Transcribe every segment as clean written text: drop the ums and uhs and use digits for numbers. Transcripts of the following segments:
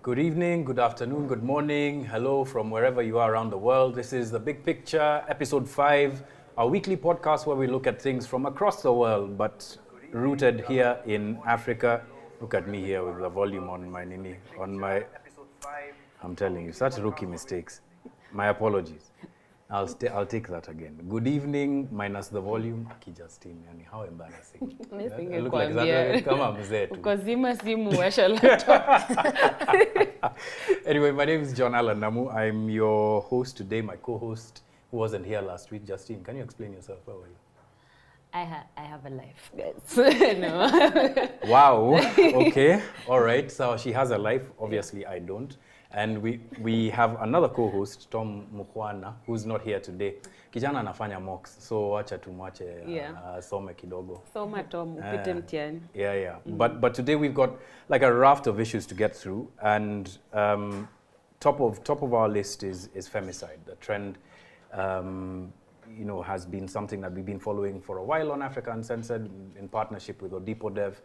Good evening, good afternoon, good morning, hello from wherever you are around the world. This is The Big Picture, episode 5, our weekly podcast where we look at things from across the world, but rooted here in Africa. Look at me here with the volume on my nini, on my... I'm telling you, such rookie mistakes. My apologies. I'll take that again. Good evening, minus the volume. Aki Justine, yani how embarrassing. I look like that. Kama mzee tu. Ukazima simu washa laptop. Anyway, my name is John Alan Namu. I'm your host today, my co-host who wasn't here last week. Justine, can you explain yourself? Where were you? I have a life, guys. No. Wow. Okay. All right. So she has a life. Obviously, I don't. And we have another co-host, Tom Mukhwana, who's not here today. Kijana anafanya mocks, so wacha tumwache some kidogo. Soma Tom, upite mtihani. Yeah. But today we've got like a raft of issues to get through, and top of our list is femicide. The trend, has been something that we've been following for a while on Africa Uncensored in partnership with Odipo Dev.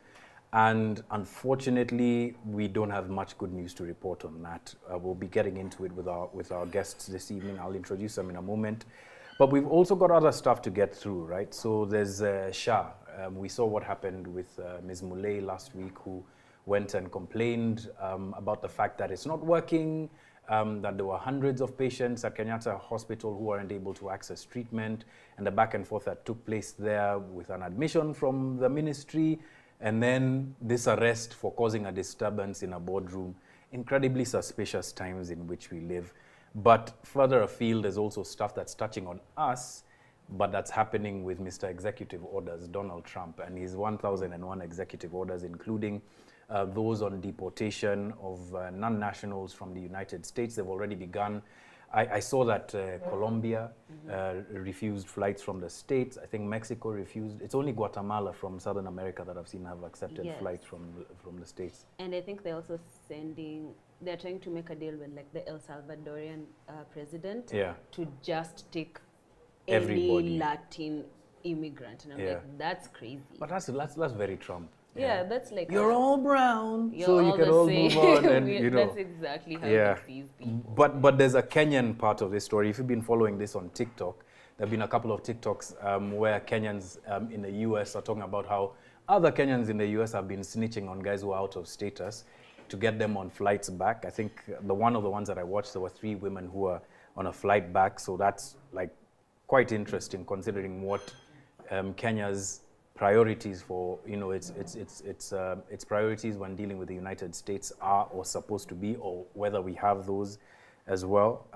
And unfortunately, we don't have much good news to report on that. We'll be getting into it with our guests this evening. I'll introduce them in a moment. But we've also got other stuff to get through, right? So there's SHA. We saw what happened with Ms. Muley last week, who went and complained about the fact that it's not working, that there were hundreds of patients at Kenyatta Hospital who weren't able to access treatment, and the back and forth that took place there with an admission from the ministry, and then this arrest for causing a disturbance in a boardroom. Incredibly suspicious times in which we live. But further afield, there's also stuff that's touching on us, but that's happening with Mr. Executive Orders, Donald Trump, and his 1,001 executive orders, including those on deportation of non-nationals from the United States. They've already begun. I saw that Colombia refused flights from the States. I think Mexico refused. It's only Guatemala from Southern America that I've seen have accepted flights from the States. And I think they're also they're trying to make a deal with like the El Salvadorian president to just take everybody. Any Latin immigrant. And I'm like, that's crazy. But that's very Trump. Yeah, that's like you're all brown, you're so you all can all move on, and that's exactly how he sees people. But there's a Kenyan part of this story. If you've been following this on TikTok, there have been a couple of TikToks where Kenyans in the US are talking about how other Kenyans in the US have been snitching on guys who are out of status to get them on flights back. I think one of the ones that I watched, there were 3 women who were on a flight back. So that's like quite interesting considering what Kenya's priorities for its priorities when dealing with the United States are or supposed to be, or whether we have those as well.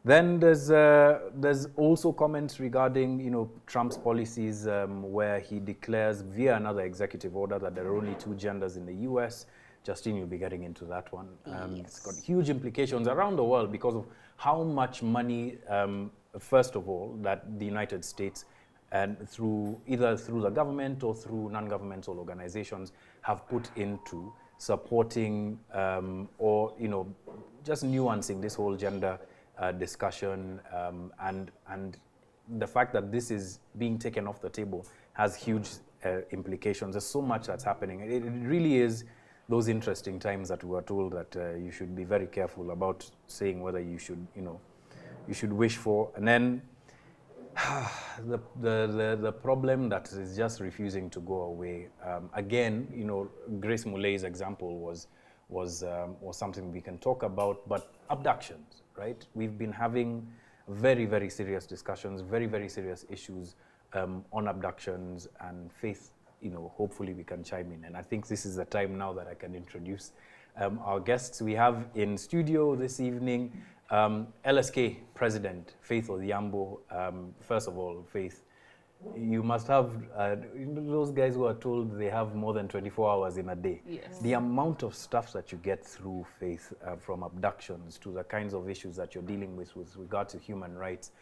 Then there's also comments regarding Trump's policies where he declares via another executive order that there are only 2 genders in the U.S. Justine, you'll be getting into that one. It's got huge implications around the world because of how much money, first of all, that the United States and either through the government or through non-governmental organizations have put into supporting or just nuancing this whole gender discussion, and the fact that this is being taken off the table has huge implications. There's so much that's happening. It really is those interesting times that we were told that you should be very careful about saying whether you should wish for, and then the problem that is just refusing to go away. Again, Grace Muley's example was something we can talk about, but abductions, right? We've been having very, very serious discussions, very, very serious issues on abductions and faith. Hopefully we can chime in. And I think this is the time now that I can introduce our guests. We have in studio this evening LSK President Faith Odhiambo. First of all, Faith, you must have those guys who are told they have more than 24 hours in a day. Yes. The amount of stuff that you get through, Faith, from abductions to the kinds of issues that you're dealing with regard to human rights,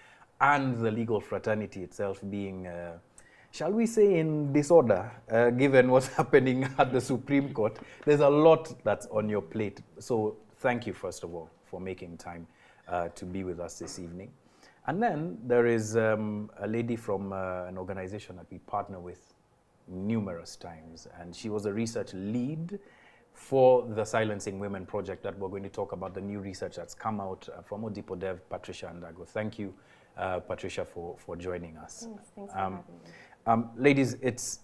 and the legal fraternity itself being, shall we say, in disorder, given what's happening at the Supreme Court. There's a lot that's on your plate. So thank you, first of all, for making time to be with us this evening. And then there is a lady from an organization that we partner with numerous times, and she was a research lead for the Silencing Women project that we're going to talk about the new research that's come out from Odipo Dev, Patricia and Dago. Thank you, Patricia, for joining us. Thanks for having me. Ladies, it's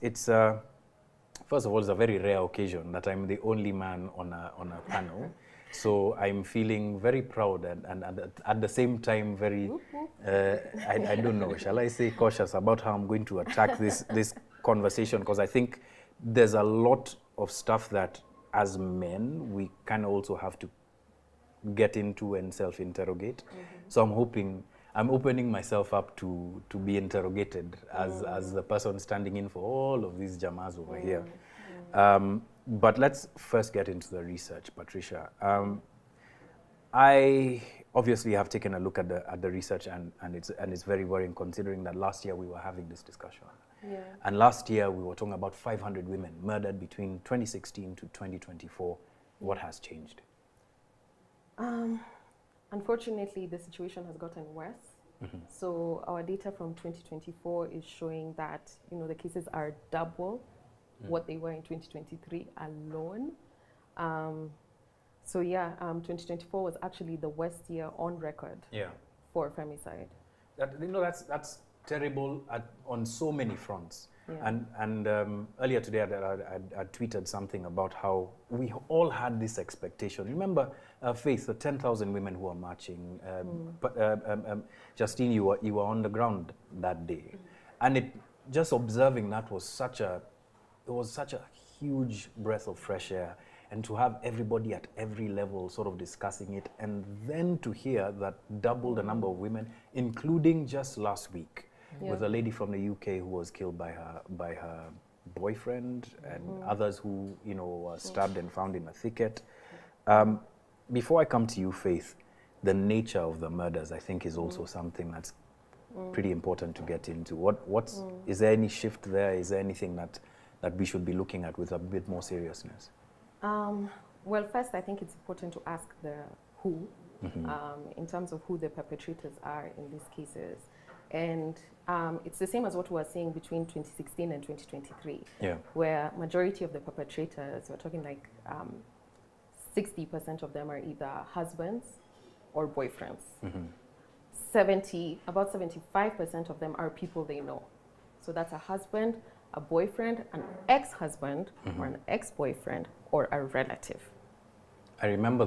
first of all, it's a very rare occasion that I'm the only man on a panel. So I'm feeling very proud and at the same time very, I don't know, shall I say cautious about how I'm going to attack this conversation, because I think there's a lot of stuff that as men we kind of also have to get into and self-interrogate. So I'm opening myself up to be interrogated as the person standing in for all of these jamas over here. But let's first get into the research, Patricia. I obviously have taken a look at the research, and it's very worrying considering that last year we were having this discussion. Yeah. And last year we were talking about 500 women murdered between 2016 to 2024. What has changed? Unfortunately, the situation has gotten worse. So our data from 2024 is showing that the cases are double what they were in 2023 alone. So yeah, 2024 was actually the worst year on record for femicide. That's terrible on so many fronts. Yeah. And earlier today I tweeted something about how we all had this expectation. Remember, Faith, the 10,000 women who are marching. Justine, you were on the ground that day, and just observing that was such a huge breath of fresh air, and to have everybody at every level sort of discussing it, and then to hear that double the number of women, including just last week. With a lady from the UK who was killed by her boyfriend, and others who were stabbed and found in a thicket. Before I come to you, Faith, the nature of the murders I think is also something that's pretty important to get into. Is there any shift there? Is there anything that we should be looking at with a bit more seriousness? Well, first I think it's important to ask the who, in terms of who the perpetrators are in these cases. And it's the same as what we were seeing between 2016 and 2023, where majority of the perpetrators, we're talking like 60% of them are either husbands or boyfriends. About 75% of them are people they know. So that's a husband, a boyfriend, an ex-husband, or an ex-boyfriend, or a relative. I remember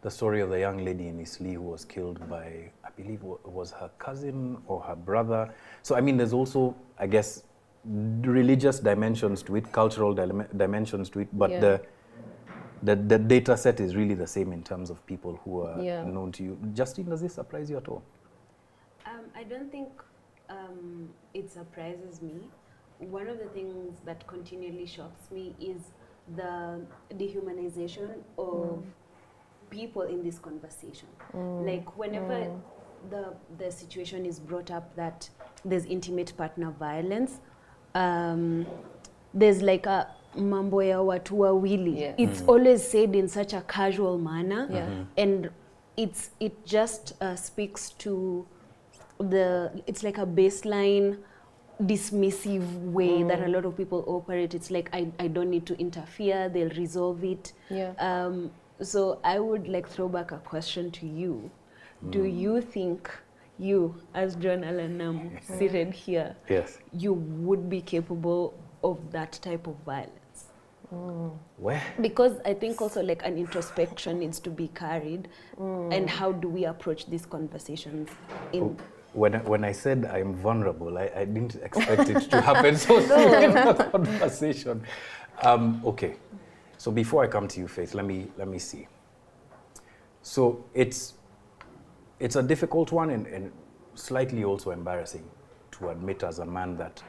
the story of the young lady in Isli who was killed by, I believe it was her cousin or her brother. So I mean, there's also, I guess, religious dimensions to it, cultural dimensions to it, but the data set is really the same in terms of people who are known to you. Justine, does this surprise you at all? I don't think it surprises me. One of the things that continually shocks me is the dehumanization of people in this conversation. Like whenever the situation is brought up that there's intimate partner violence, there's like a mambo ya watu wawili. It's always said in such a casual manner, and it just speaks to it's like a baseline dismissive way that a lot of people operate. It's like, I don't need to interfere, they'll resolve it. So I would like throw back a question to you. Do you think you, as John Alanam, seated here, you would be capable of that type of violence? Where? Because I think also like an introspection needs to be carried, and how do we approach these conversations? When I said I'm vulnerable, I didn't expect it to happen so soon in the conversation. Okay. So before I come to you, Faith, let me see. So it's a difficult one and slightly also embarrassing to admit as a man that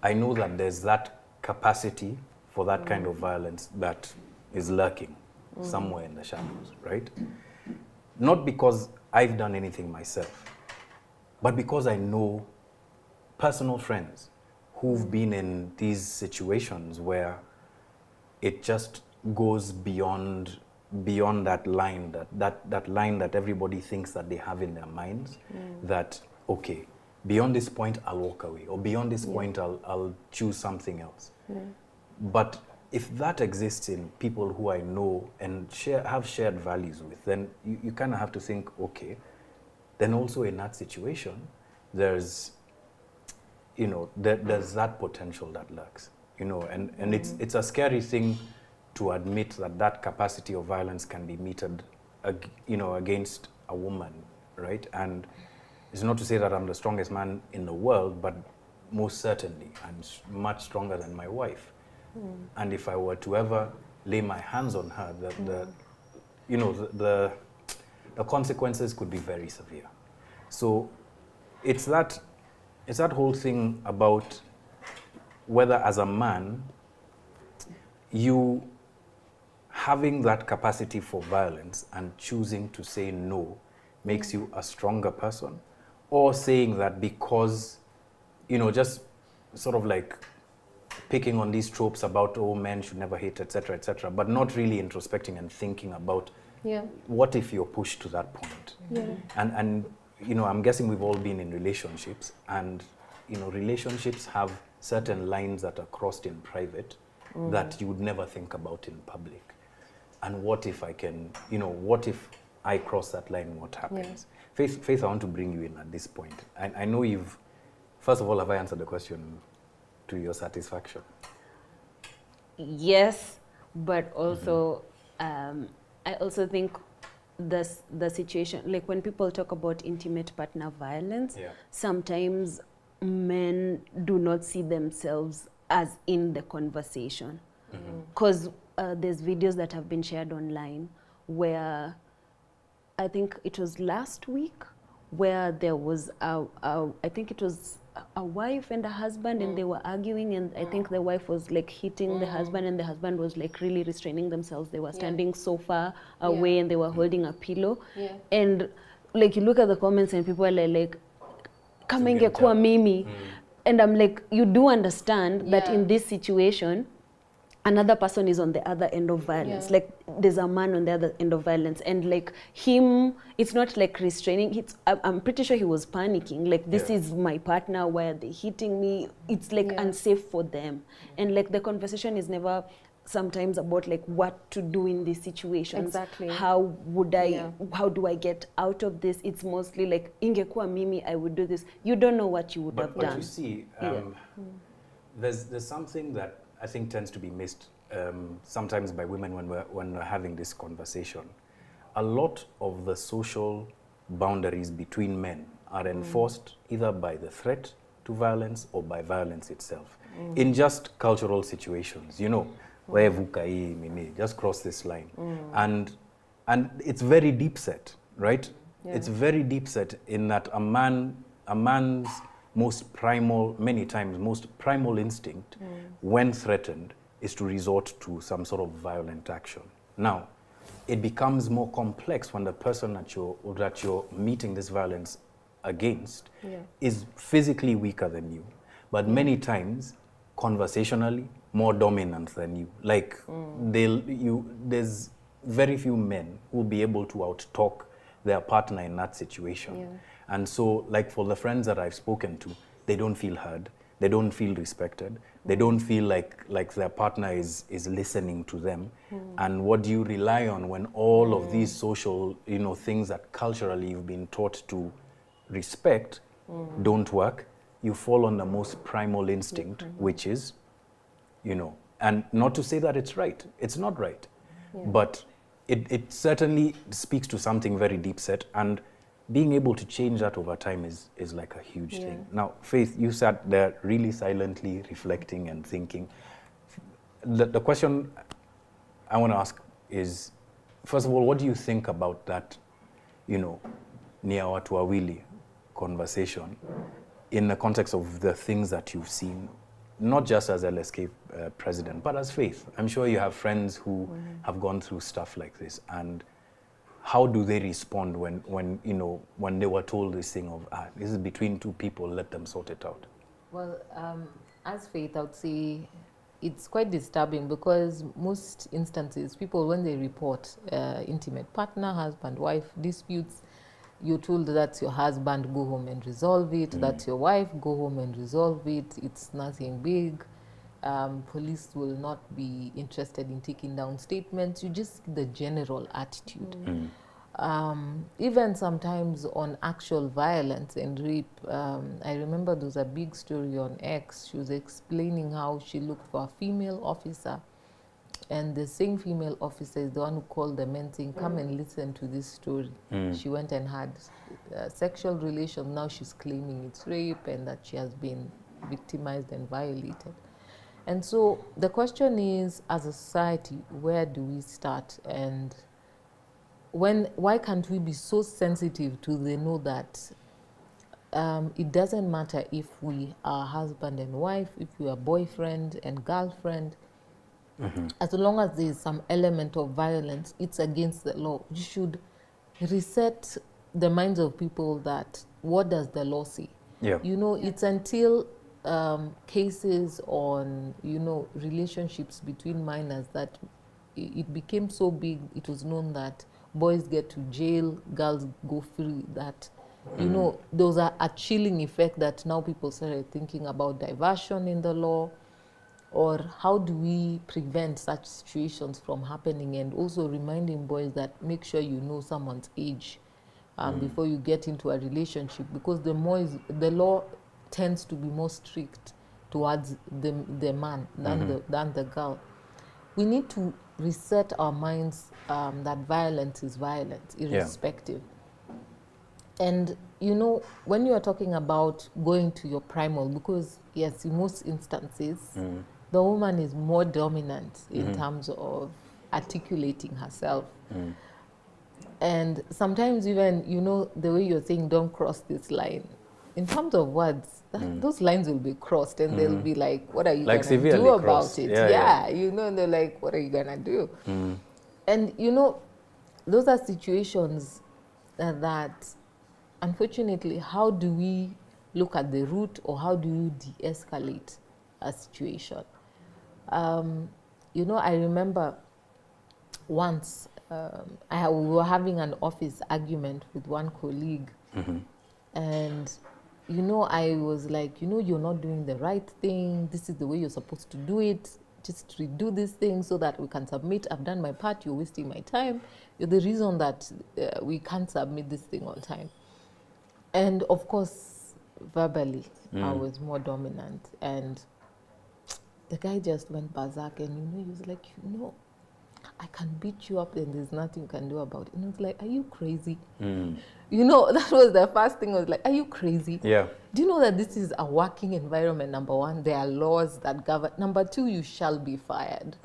I know that there's that capacity for that kind of violence that is lurking somewhere in the shadows, right? Not because I've done anything myself, but because I know personal friends who've been in these situations where it just goes beyond that line, that line that everybody thinks that they have in their minds, that, okay, beyond this point, I'll walk away, or beyond this point, I'll choose something else. But if that exists in people who I know and have shared values with, then you kind of have to think, okay, then also in that situation, there's, you know, there's that potential that lurks, you know, and it's a scary thing to admit that capacity of violence can be meted, you know, against a woman, right? And it's not to say that I'm the strongest man in the world, but most certainly I'm much stronger than my wife. And if I were to ever lay my hands on her, you know, the consequences could be very severe. So it's that whole thing about whether as a man, you having that capacity for violence and choosing to say no makes you a stronger person, or saying that because, you know, just sort of like picking on these tropes about, oh, men should never hate, etc., but not really introspecting and thinking about what if you're pushed to that point. And you know, I'm guessing we've all been in relationships, and you know, relationships have certain lines that are crossed in private that you would never think about in public. And what if I can, you know, what if I cross that line, what happens? Faith, I want to bring you in at this point. I know you've, first of all, have I answered the question to your satisfaction? Yes, but also I also think the situation, like when people talk about intimate partner violence, sometimes men do not see themselves as in the conversation. Because there's videos that have been shared online where I think it was last week where there was I think it was a wife and a husband and they were arguing, and I think the wife was like hitting the husband, and the husband was like really restraining themselves. They were standing so far away and they were holding a pillow. And like you look at the comments and people are like, kama ingekuwa mimi. And I'm like, you do understand that in this situation, another person is on the other end of violence. Like there's a man on the other end of violence, and like him, it's not like restraining. I'm pretty sure he was panicking. Like this is my partner. Why are they hitting me? It's like unsafe for them. And like the conversation is never sometimes about like what to do in these situations. Exactly. How would I? How do I get out of this? It's mostly like ingekuwa mimi, I would do this. You don't know what you would have done. But you see, there's something that I think tends to be missed sometimes by women when we're having this conversation. A lot of the social boundaries between men are enforced either by the threat to violence or by violence itself. In just cultural situations, you know, just cross this line. And it's very deep set, right? It's very deep set in that a man's most primal, many times, most primal instinct when threatened is to resort to some sort of violent action. Now, it becomes more complex when the person that you're meeting this violence against is physically weaker than you, but many times conversationally more dominant than you. Like there's very few men who will be able to out-talk their partner in that situation. And so, like for the friends that I've spoken to, they don't feel heard, they don't feel respected, they don't feel like their partner is listening to them. And what do you rely on when all of these social, you know, things that culturally you've been taught to respect don't work? You fall on the most primal instinct, which is, you know, and not to say that it's right, it's not right, but it certainly speaks to something very deep set, and being able to change that over time is like a huge thing. Now, Faith, you sat there really silently reflecting and thinking. The question I want to ask is, first of all, what do you think about that, you know, ni ya watu wawili conversation in the context of the things that you've seen, not just as LSK president, but as Faith? I'm sure you have friends who have gone through stuff like this, and how do they respond when you know, when they were told this thing of, this is between two people, let them sort it out? Well, as Faith, I would say it's quite disturbing, because most instances, people, when they report intimate partner, husband, wife disputes, you're told that's your husband, go home and resolve it. That's your wife, go home and resolve it. It's nothing big. Police will not be interested in taking down statements. You just see the general attitude. Even sometimes on actual violence and rape, I remember there was a big story on X. She was explaining how she looked for a female officer, and the same female officer is the one who called the men saying, come and listen to this story. She went and had sexual relations. Now she's claiming it's rape and that she has been victimized and violated. And so the question is, as a society, where do we start? And why can't we be so sensitive to the know that it doesn't matter if we are husband and wife, if we are boyfriend and girlfriend, as long as there is some element of violence, it's against the law. You should reset the minds of people that what does the law say? You know, it's until cases on, you know, relationships between minors that it became so big, it was known that boys get to jail, girls go free, that, you know, those are a chilling effect that now people started thinking about diversion in the law, or how do we prevent such situations from happening, and also reminding boys that make sure you know someone's age before you get into a relationship, because the law tends to be more strict towards the man than the girl. We need to reset our minds that violence is violence, irrespective. And, you know, when you are talking about going to your primal, because, yes, in most instances, the woman is more dominant in terms of articulating herself. And sometimes even, you know, the way you're saying, don't cross this line. In terms of words, those lines will be crossed, and they'll be like, what are you going to do about it? Yeah, you know, they're like, what are you going to do? And, you know, those are situations that, unfortunately, how do we look at the root, or how do you de-escalate a situation? You know, I remember once we were having an office argument with one colleague, and, you know, I was like, you know, you're not doing the right thing. This is the way you're supposed to do it. Just redo this thing so that we can submit. I've done my part. You're wasting my time. You're the reason that we can't submit this thing on time. And, of course, verbally, I was more dominant. And the guy just went berserk, and, you know, he was like, you know, I can beat you up and there's nothing you can do about it. And I was like, are you crazy? You know, that was the first thing. I was like, are you crazy? Do you know that this is a working environment, number one? There are laws that govern. Number two, you shall be fired.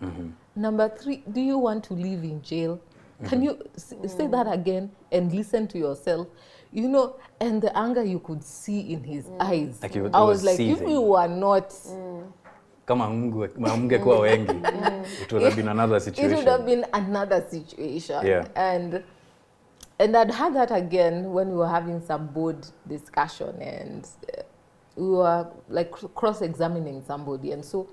Number three, do you want to live in jail? Can you say that again and listen to yourself? You know, and the anger you could see in his eyes. Like I was like, seething. If you were not... Kama mungekuwa wengi, it would have been another situation. It would have been another situation. And I'd had that again when we were having some board discussion, and we were like cross-examining somebody. And so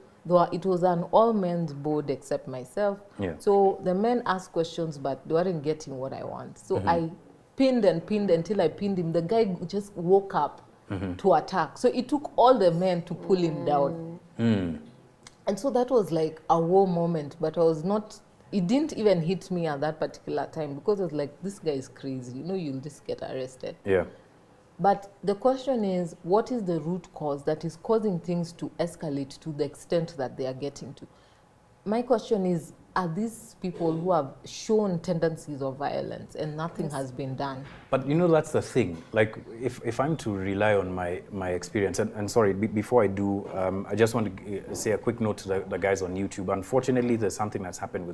it was an all-men's board except myself. So the men asked questions, but they weren't getting what I want. So I pinned and pinned until I pinned him. The guy just woke up to attack. So it took all the men to pull him down. And so that was like a war moment, but I was not, it didn't even hit me at that particular time, because I was like, this guy is crazy, you know, you'll just get arrested. But the question is, what is the root cause that is causing things to escalate to the extent that they are getting to? My question is, are these people who have shown tendencies of violence and nothing has been done? But you know, that's the thing. Like, if I'm to rely on my experience, and sorry, before I do, I just want to say a quick note to the guys on YouTube. Unfortunately, there's something that's happened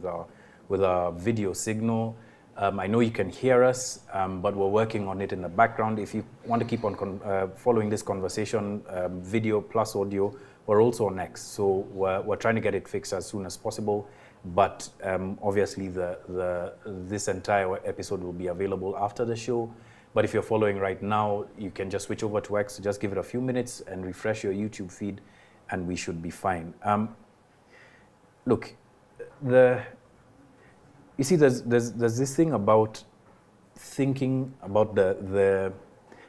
with our video signal. I know you can hear us, but we're working on it in the background. If you want to keep on following this conversation, video plus audio, we're also on X. So we're trying to get it fixed as soon as possible. But obviously, this entire episode will be available after the show. But if you're following right now, you can just switch over to X, just give it a few minutes and refresh your YouTube feed, and we should be fine. Look, you see, there's this thing about thinking about the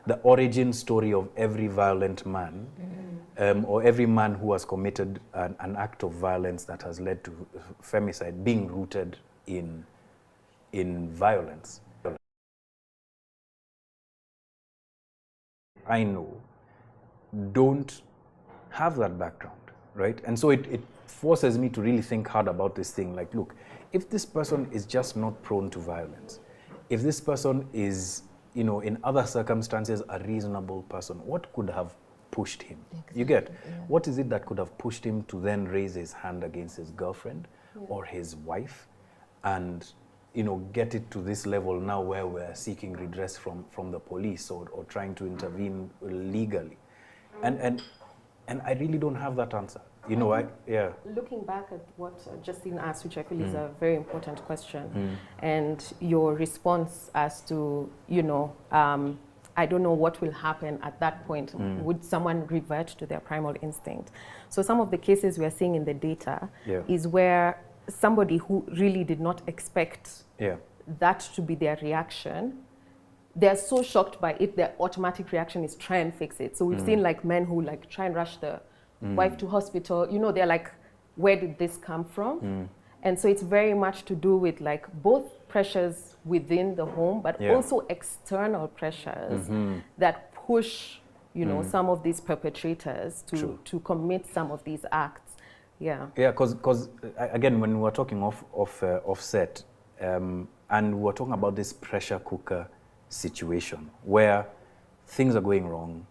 the origin story of every violent man, or every man who has committed an act of violence that has led to femicide being rooted in violence. I know don't have that background, right? And so it forces me to really think hard about this thing. Like, look, if this person is just not prone to violence, if this person is, you know, in other circumstances, a reasonable person, what could have pushed him? Exactly. You get? Yeah. What is it that could have pushed him to then raise his hand against his girlfriend or his wife and, you know, get it to this level now where we're seeking redress from the police or trying to intervene legally? And I really don't have that answer. You know, Looking back at what Justine asked, which I feel is a very important question, and your response as to, you know, I don't know what will happen at that point. Would someone revert to their primal instinct? So some of the cases we are seeing in the data is where somebody who really did not expect that to be their reaction, they're so shocked by it, their automatic reaction is try and fix it. So we've seen like men who like try and rush the wife to hospital. You know, they're like, where did this come from? And so it's very much to do with like both pressures within the home, but also external pressures that push, you know, some of these perpetrators to commit some of these acts. Yeah, because again, when we're talking offset, and we're talking about this pressure cooker situation where things are going wrong,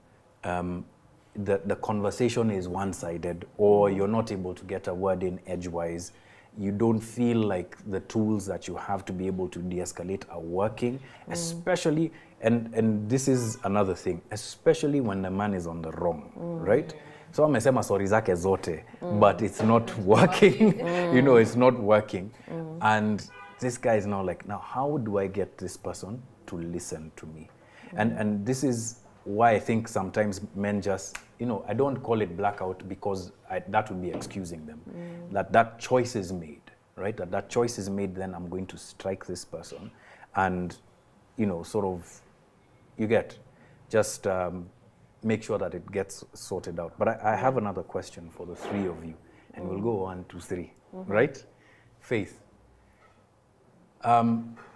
the conversation is one-sided, or you're not able to get a word in edgewise. You don't feel like the tools that you have to be able to de-escalate are working, especially, and this is another thing, especially when the man is on the wrong, right? So amesema sorry zake zote, but it's not working. You know, it's not working. And this guy is now like, now how do I get this person to listen to me? And this is why I think sometimes men just, you know, I don't call it blackout because that would be excusing them. That choice is made, right? That choice is made, then I'm going to strike this person. And, you know, sort of, you get, just make sure that it gets sorted out. But I have another question for the three of you, and we'll go 1, 2, 3, right? Faith,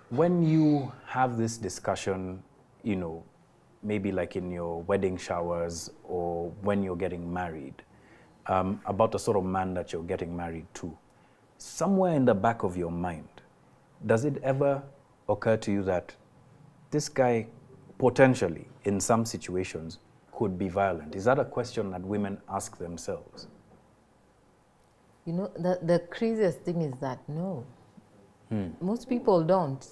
when you have this discussion, you know, maybe like in your wedding showers or when you're getting married, about the sort of man that you're getting married to, somewhere in the back of your mind, does it ever occur to you that this guy potentially, in some situations, could be violent? Is that a question that women ask themselves? You know, the craziest thing is that no. Most people don't.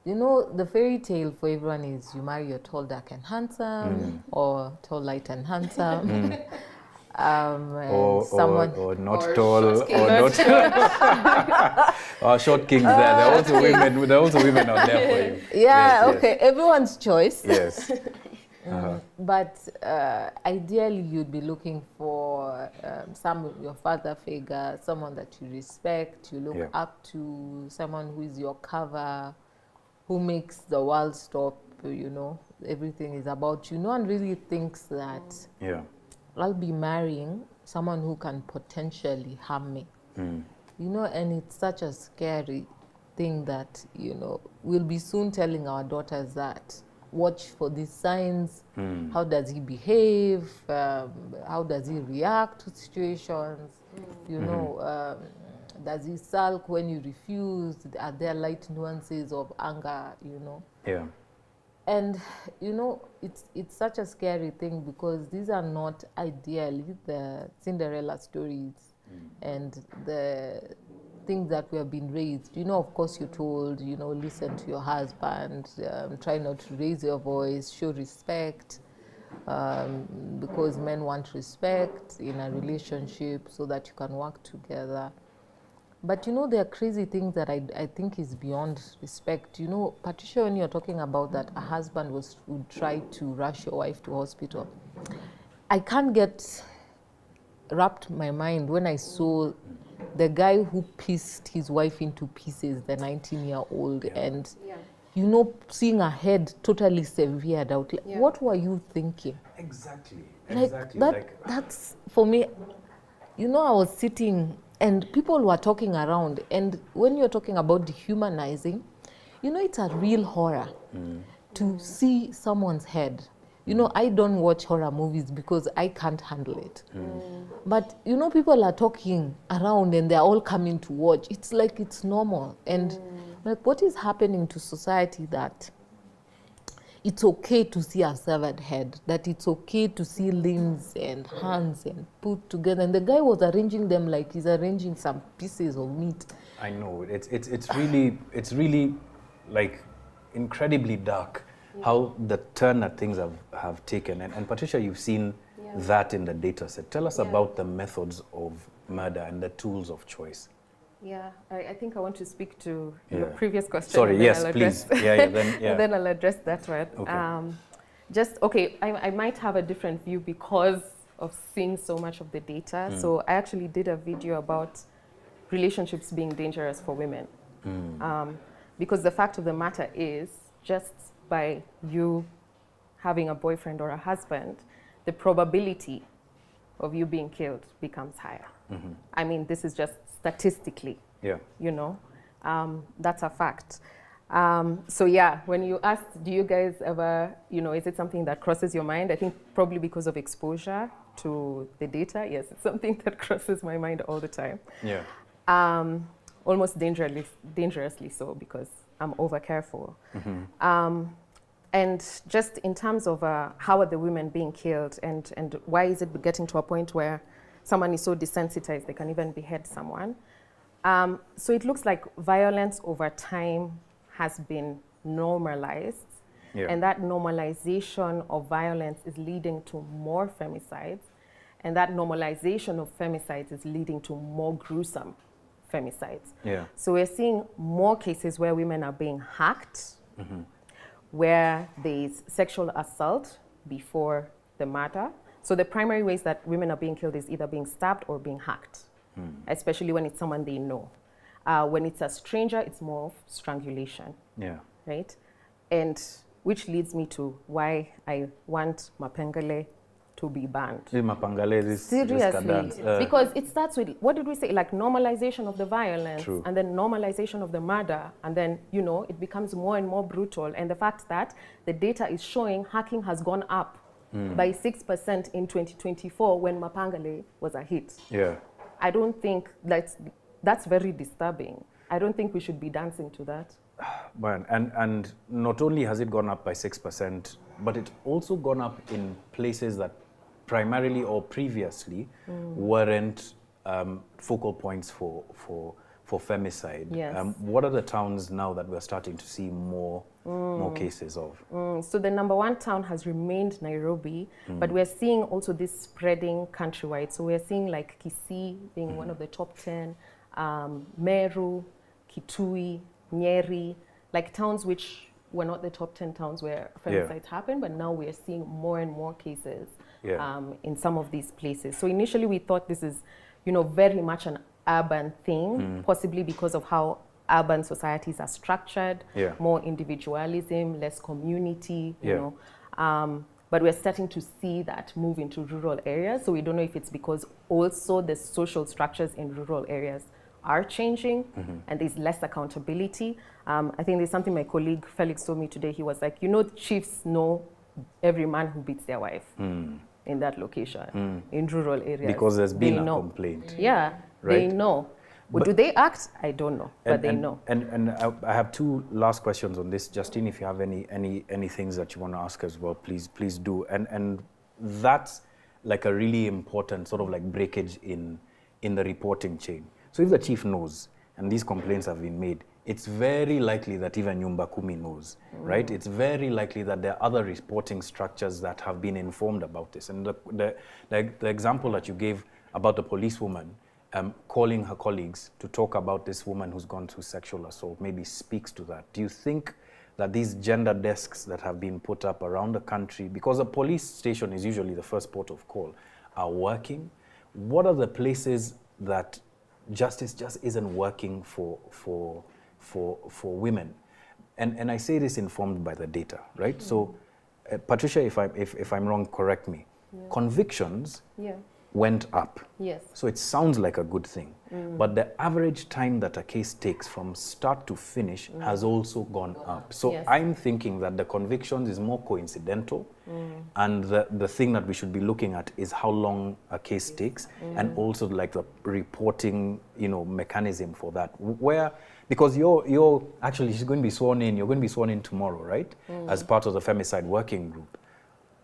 You know, the fairy tale for everyone is you marry your tall, dark, and handsome, or tall, light, and handsome. Or not tall, or not or short kings. There are also women. There are also women out there for you. Yeah. Yes, okay. Yes. Everyone's choice. Yes. But ideally, you'd be looking for your father figure, someone that you respect, you look up to, someone who is your cover, who makes the world stop. You know, everything is about you. No one really thinks that I'll be marrying someone who can potentially harm me. You know, and it's such a scary thing that, you know, we'll be soon telling our daughters that watch for these signs. How does he behave? How does he react to situations? You know, does he sulk when you refuse? Are there light nuances of anger, you know? Yeah. And, you know, it's such a scary thing because these are not ideally the Cinderella stories and the things that we have been raised. You know, of course, you're told, you know, listen to your husband, try not to raise your voice, show respect, because men want respect in a relationship so that you can work together. But, you know, there are crazy things that I think is beyond respect. You know, Patricia, when you're talking about that a husband would try to rush your wife to hospital, I can't get wrapped my mind when I saw the guy who pieced his wife into pieces, the 19-year-old, and you know, seeing a head totally severed out. Like, Yeah. what were you thinking? Exactly. Like that's for me. You know, I was sitting and people were talking around, and when you're talking about dehumanizing, you know, it's a real horror to see someone's head. You know, I don't watch horror movies because I can't handle it. But, you know, people are talking around and they're all coming to watch. It's like it's normal. And like, what is happening to society that it's okay to see a severed head, that it's okay to see limbs and hands and put together. And the guy was arranging them like he's arranging some pieces of meat. I know. It's really like incredibly dark how the turn that things have taken. And Patricia, you've seen that in the data set. Tell us about the methods of murder and the tools of choice. Yeah, I think I want to speak to your previous question. Sorry, and then yes, I'll please. address- And then I'll address that one. Okay. I might have a different view because of seeing so much of the data. So I actually did a video about relationships being dangerous for women. Because the fact of the matter is, just by you having a boyfriend or a husband, the probability of you being killed becomes higher. I mean, this is just statistically, you know, that's a fact. So yeah, when you asked, do you guys ever, you know, is it something that crosses your mind? I think probably because of exposure to the data, yes, it's something that crosses my mind all the time. Yeah. Almost dangerously so, because I'm over careful. And just in terms of how are the women being killed, and why is it getting to a point where someone is so desensitized they can even behead someone? So it looks like violence over time has been normalized, and that normalization of violence is leading to more femicides, and that normalization of femicides is leading to more gruesome femicides. So we're seeing more cases where women are being hacked, where there's sexual assault before the murder. So the primary ways that women are being killed is either being stabbed or being hacked, especially when it's someone they know. When it's a stranger, it's more of strangulation, right? And which leads me to why I want mapengele to be banned. Seriously, because it starts with, what did we say? Like normalization of the violence, and then normalization of the murder, and then, you know, it becomes more and more brutal. And the fact that the data is showing hacking has gone up by 6% in 2024 when Mapangale was a hit. I don't think that's very disturbing. I don't think we should be dancing to that. Man, and not only has it gone up by 6%, but it's also gone up in places that primarily or previously weren't focal points for femicide. What are the towns now that we're starting to see more cases of? So the number one town has remained Nairobi, but we're seeing also this spreading countrywide. So we're seeing like Kisii being one of the top 10, Meru, Kitui, Nyeri, like towns which were not the top 10 towns where femicides happen, but now we're seeing more and more cases in some of these places. So initially we thought this is, you know, very much an urban thing, possibly because of how urban societies are structured, more individualism, less community, you know. But we're starting to see that move into rural areas. So we don't know if it's because also the social structures in rural areas are changing and there's less accountability. I think there's something my colleague Felix told me today. He was like, you know, chiefs know every man who beats their wife in that location, in rural areas. Because there's been a complaint. Yeah, they know. Do they act? I don't know, but they know. And I have two last questions on this. Justine, if you have any things that you want to ask as well, please do. And that's like a really important sort of like breakage in the reporting chain. So if the chief knows and these complaints have been made, it's very likely that even Nyumba Kumi knows, right? It's very likely that there are other reporting structures that have been informed about this. And the example that you gave about the policewoman calling her colleagues to talk about this woman who's gone through sexual assault maybe speaks to that. Do you think that these gender desks that have been put up around the country, because a police station is usually the first port of call, are working? What are the places that justice just isn't working for women? and I say this informed by the data, right? So, Patricia, if I'm wrong, correct me. Convictions went up. Yes. So it sounds like a good thing. But the average time that a case takes from start to finish has also gone up. So I'm thinking that the convictions is more coincidental, and the thing that we should be looking at is how long a case takes, and also like the reporting, mechanism for that. Where, because you're actually, she's going to be sworn in, you're going to be sworn in tomorrow, right? As part of the femicide working group.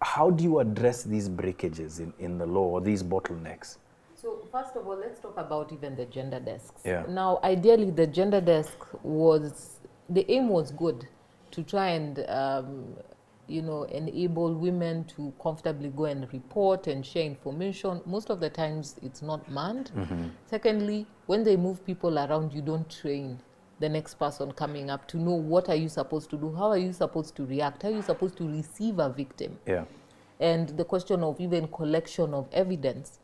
How do you address these breakages in the law, or these bottlenecks? So first of all, let's talk about even the gender desks. Yeah. Now, ideally, the gender desk the aim was good, to try and, enable women to comfortably go and report and share information. Most of the times, it's not manned. Secondly, when they move people around, you don't train the next person coming up to know what are you supposed to do, how are you supposed to react, how are you supposed to receive a victim. Yeah. And the question of even collection of evidence.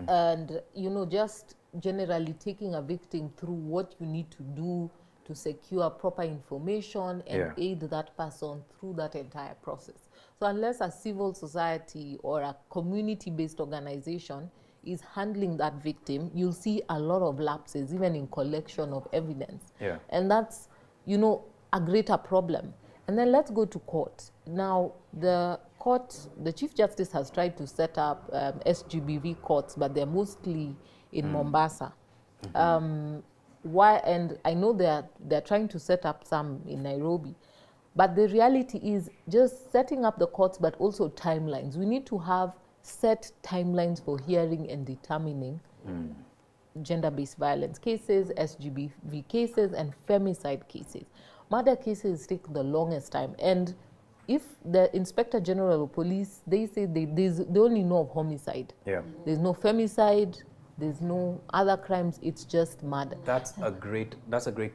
And, just generally taking a victim through what you need to do to secure proper information and aid that person through that entire process. So unless a civil society or a community-based organization is handling that victim, you'll see a lot of lapses, even in collection of evidence. Yeah. And that's, a greater problem. And then let's go to court. Now, the Chief Justice has tried to set up SGBV courts, but they're mostly in Mombasa. Why? And I know they're trying to set up some in Nairobi. But the reality is just setting up the courts, but also timelines. We need to have set timelines for hearing and determining gender-based violence cases, SGBV cases, and femicide cases. Murder cases take the longest time. And if the Inspector General of Police, they say they only know of homicide. Yeah. There's no femicide, there's no other crimes, it's just murder. That's a great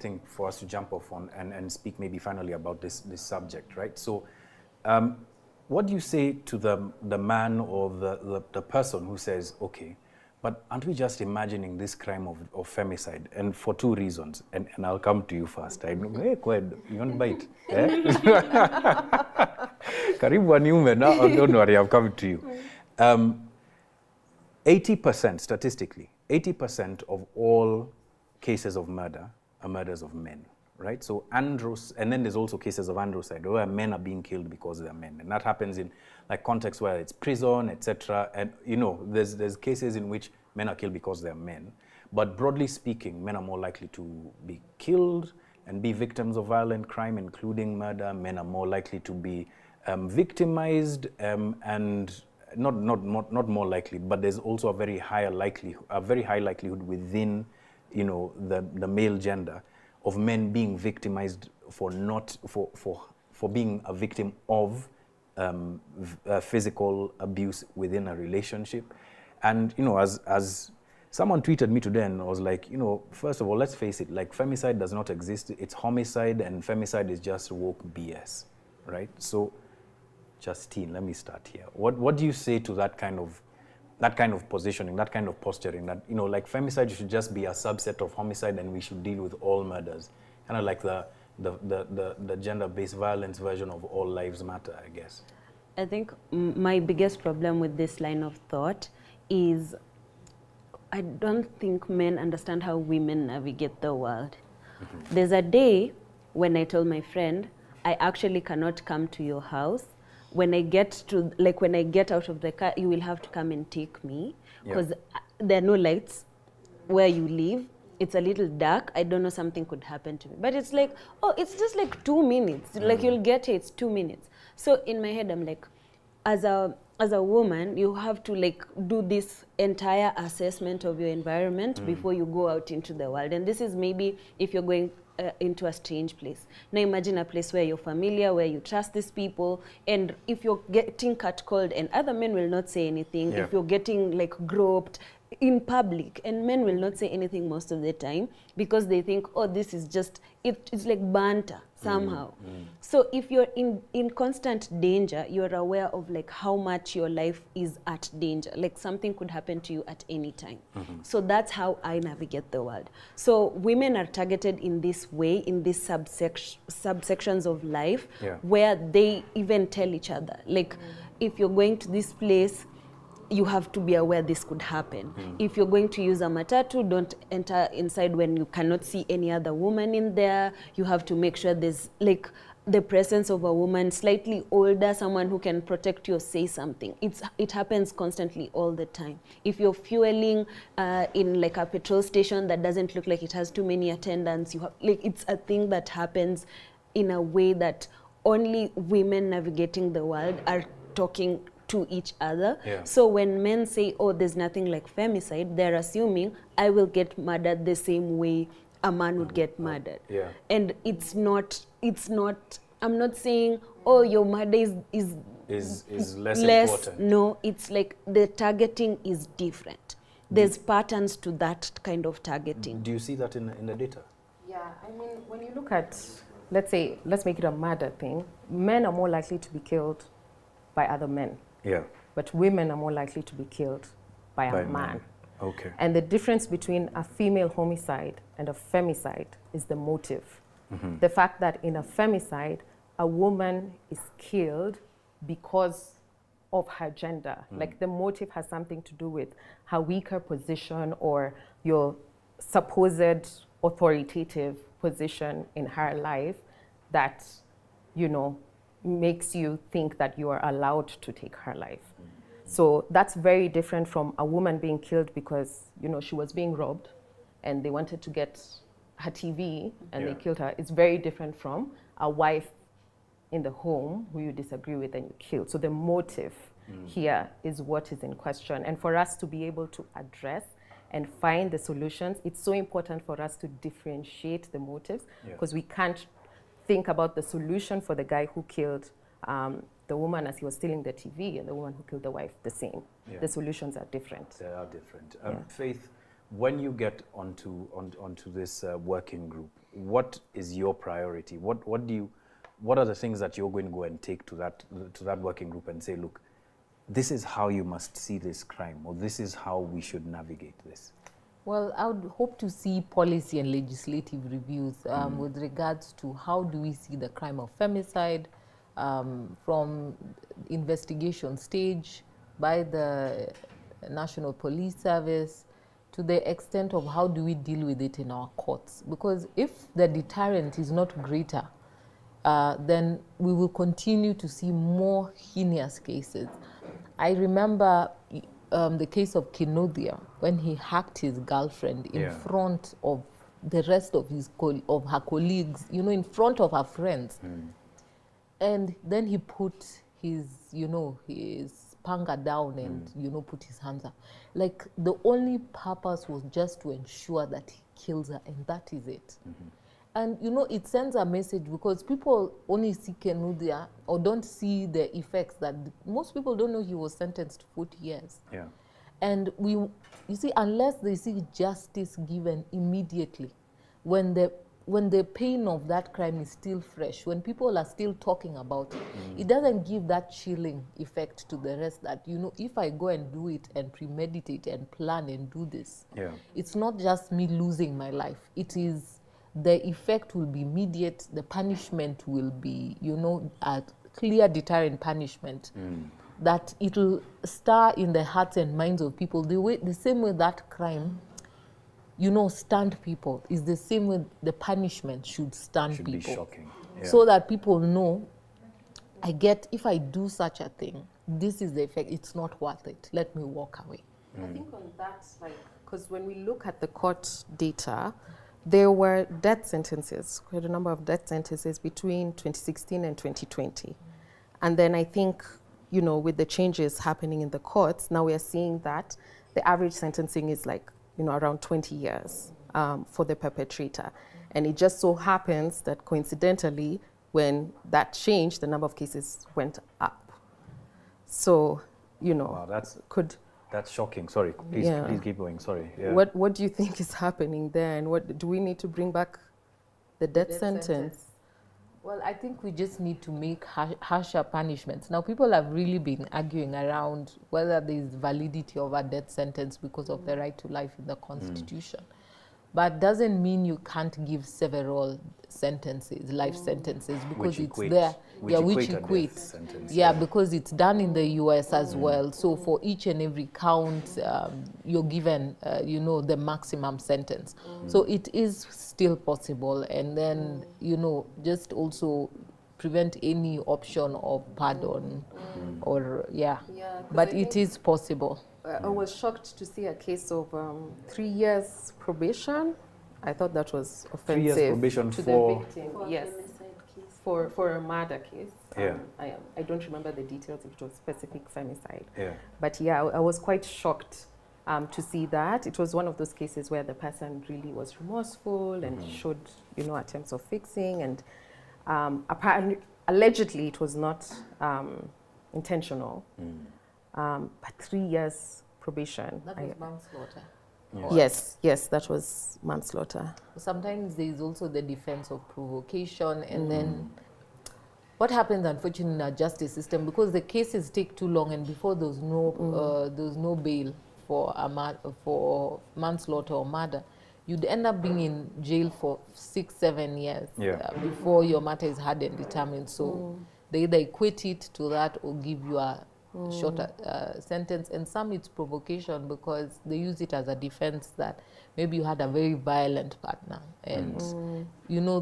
thing for us to jump off on and speak maybe finally about this subject, right? So what do you say to the man or the person who says, okay, but aren't we just imagining this crime of femicide? And for two reasons, and I'll come to you first. Hey, go ahead, you want to bite? Karibu waniume, now don't worry, I'm coming to you. 80%, statistically, 80% of all cases of murder are murders of men, right? So and then there's also cases of androcide, where men are being killed because they're men. And that happens in like contexts where it's prison, etc. And there's cases in which men are killed because they're men. But broadly speaking, men are more likely to be killed and be victims of violent crime, including murder. Men are more likely to be victimized and not more likely, but there's also a very high likelihood within, the male gender of men being victimized for being a victim of physical abuse within a relationship. And as someone tweeted me today, and I was like, first of all, let's face it, like femicide does not exist. It's homicide, and femicide is just woke BS, right? So, Justine, let me start here. What do you say to that kind of positioning, that kind of posturing, that like femicide should just be a subset of homicide, and we should deal with all murders, kind of like the gender-based violence version of all lives matter, I guess? I think my biggest problem with this line of thought is I don't think men understand how women navigate the world. There's a day when I told my friend, I actually cannot come to your house. When I get out of the car, you will have to come and take me, because there are no lights where you live. It's a little dark. I don't know, something could happen to me. But it's like, oh, it's just like 2 minutes. Like you'll get here, it's 2 minutes. So in my head, I'm like, as a woman, you have to like do this entire assessment of your environment before you go out into the world. And this is maybe if you're going into a strange place. Now imagine a place where you're familiar, where you trust these people, and if you're getting catcalled and other men will not say anything, if you're getting like groped, in public, and men will not say anything most of the time because they think, oh, this is just, it's like banter somehow. So if you're in constant danger, you're aware of like how much your life is at danger, like something could happen to you at any time. So that's how I navigate the world. So women are targeted in this way, in these subsections of life, where they even tell each other, like, if you're going to this place, you have to be aware this could happen. If you're going to use a matatu, don't enter inside when you cannot see any other woman in there. You have to make sure there's like the presence of a woman slightly older, someone who can protect you or say something. It happens constantly all the time. If you're fueling in like a petrol station that doesn't look like it has too many attendants, you have, like, it's a thing that happens in a way that only women navigating the world are talking to each other. So when men say, oh, there's nothing like femicide, they're assuming I will get murdered the same way a man would get murdered. And it's not, I'm not saying, oh, your murder is less important. No, it's like the targeting is different. There's patterns to that kind of targeting. Do you see that in the data? Yeah, I mean, when you look at, let's make it a murder thing, men are more likely to be killed by other men. But women are more likely to be killed by a man. Okay. And the difference between a female homicide and a femicide is the motive. The fact that in a femicide, a woman is killed because of her gender. Like the motive has something to do with her weaker position or your supposed authoritative position in her life that, you know, makes you think that you are allowed to take her life. So that's very different from a woman being killed because, you know, she was being robbed and they wanted to get her TV and they killed her. It's very different from a wife in the home who you disagree with and you kill. So the motive here is what is in question. And for us to be able to address and find the solutions, it's so important for us to differentiate the motives because we can't think about the solution for the guy who killed the woman as he was stealing the TV and the woman who killed the wife the same. The solutions are different. They are different. Faith, when you get onto this working group, what is your priority? What are the things that you're going to go and take to that working group and say, look, this is how you must see this crime, or this is how we should navigate this? Well, I would hope to see policy and legislative reviews with regards to how do we see the crime of femicide from investigation stage by the National Police Service to the extent of how do we deal with it in our courts. Because if the deterrent is not greater, then we will continue to see more heinous cases. I remember the case of Kinodia, when he hacked his girlfriend in front of the rest of her colleagues, you know, in front of her friends. And then he put his panga down and, you know, put his hands up. Like, the only purpose was just to ensure that he kills her, and that is it. And, you know, it sends a message because people only see Kenudia or don't see the effects that most people don't know he was sentenced to 40 years. And you see, unless they see justice given immediately, when the pain of that crime is still fresh, when people are still talking about it, it doesn't give that chilling effect to the rest that, you know, if I go and do it and premeditate and plan and do this, it's not just me losing my life. It is, the effect will be immediate, the punishment will be, you know, a clear deterrent punishment, that it'll stir in the hearts and minds of people the same way that crime, you know, stunned people, is the same way the punishment should stun people. Be shocking. So that people know, if I do such a thing, this is the effect, it's not worth it, let me walk away. I think on that, like, because when we look at the court data, there were death sentences, quite a number of death sentences between 2016 and 2020. And then I think, you know, with the changes happening in the courts, now we are seeing that the average sentencing is like, you know, around 20 years for the perpetrator. And it just so happens that coincidentally, when that changed, the number of cases went up. So, you know, wow, that's could That's shocking. Sorry, please keep going. Sorry. Yeah. What do you think is happening there, and what do we need to bring back the death sentence? Well, I think we just need to make harsher punishments. Now, people have really been arguing around whether there is validity of a death sentence because of the right to life in the Constitution. But doesn't mean you can't give several sentences, life sentences, because it's there. Which equates. Yeah, because it's done in the US as well. So for each and every count, you're given, the maximum sentence. So it is still possible. And then, just also prevent any option of pardon or, but it is possible. I was shocked to see a case of 3 years probation. I thought that was offensive 3 years probation to for the victim. Yes, for a murder case. Yeah. I don't remember the details if it was specific femicide. Yeah. But yeah, I was quite shocked to see that. It was one of those cases where the person really was remorseful and showed, attempts of fixing, and apparently, allegedly, it was not intentional. But 3 years probation. That was manslaughter. Yes, that was manslaughter. Sometimes there is also the defense of provocation, and then what happens, unfortunately, in our justice system, because the cases take too long, and before there's no bail for manslaughter or murder, you'd end up being in jail for 6-7 years before your matter is heard and determined. So they either equate it to that or give you a shorter sentence. And some it's provocation, because they use it as a defense that maybe you had a very violent partner and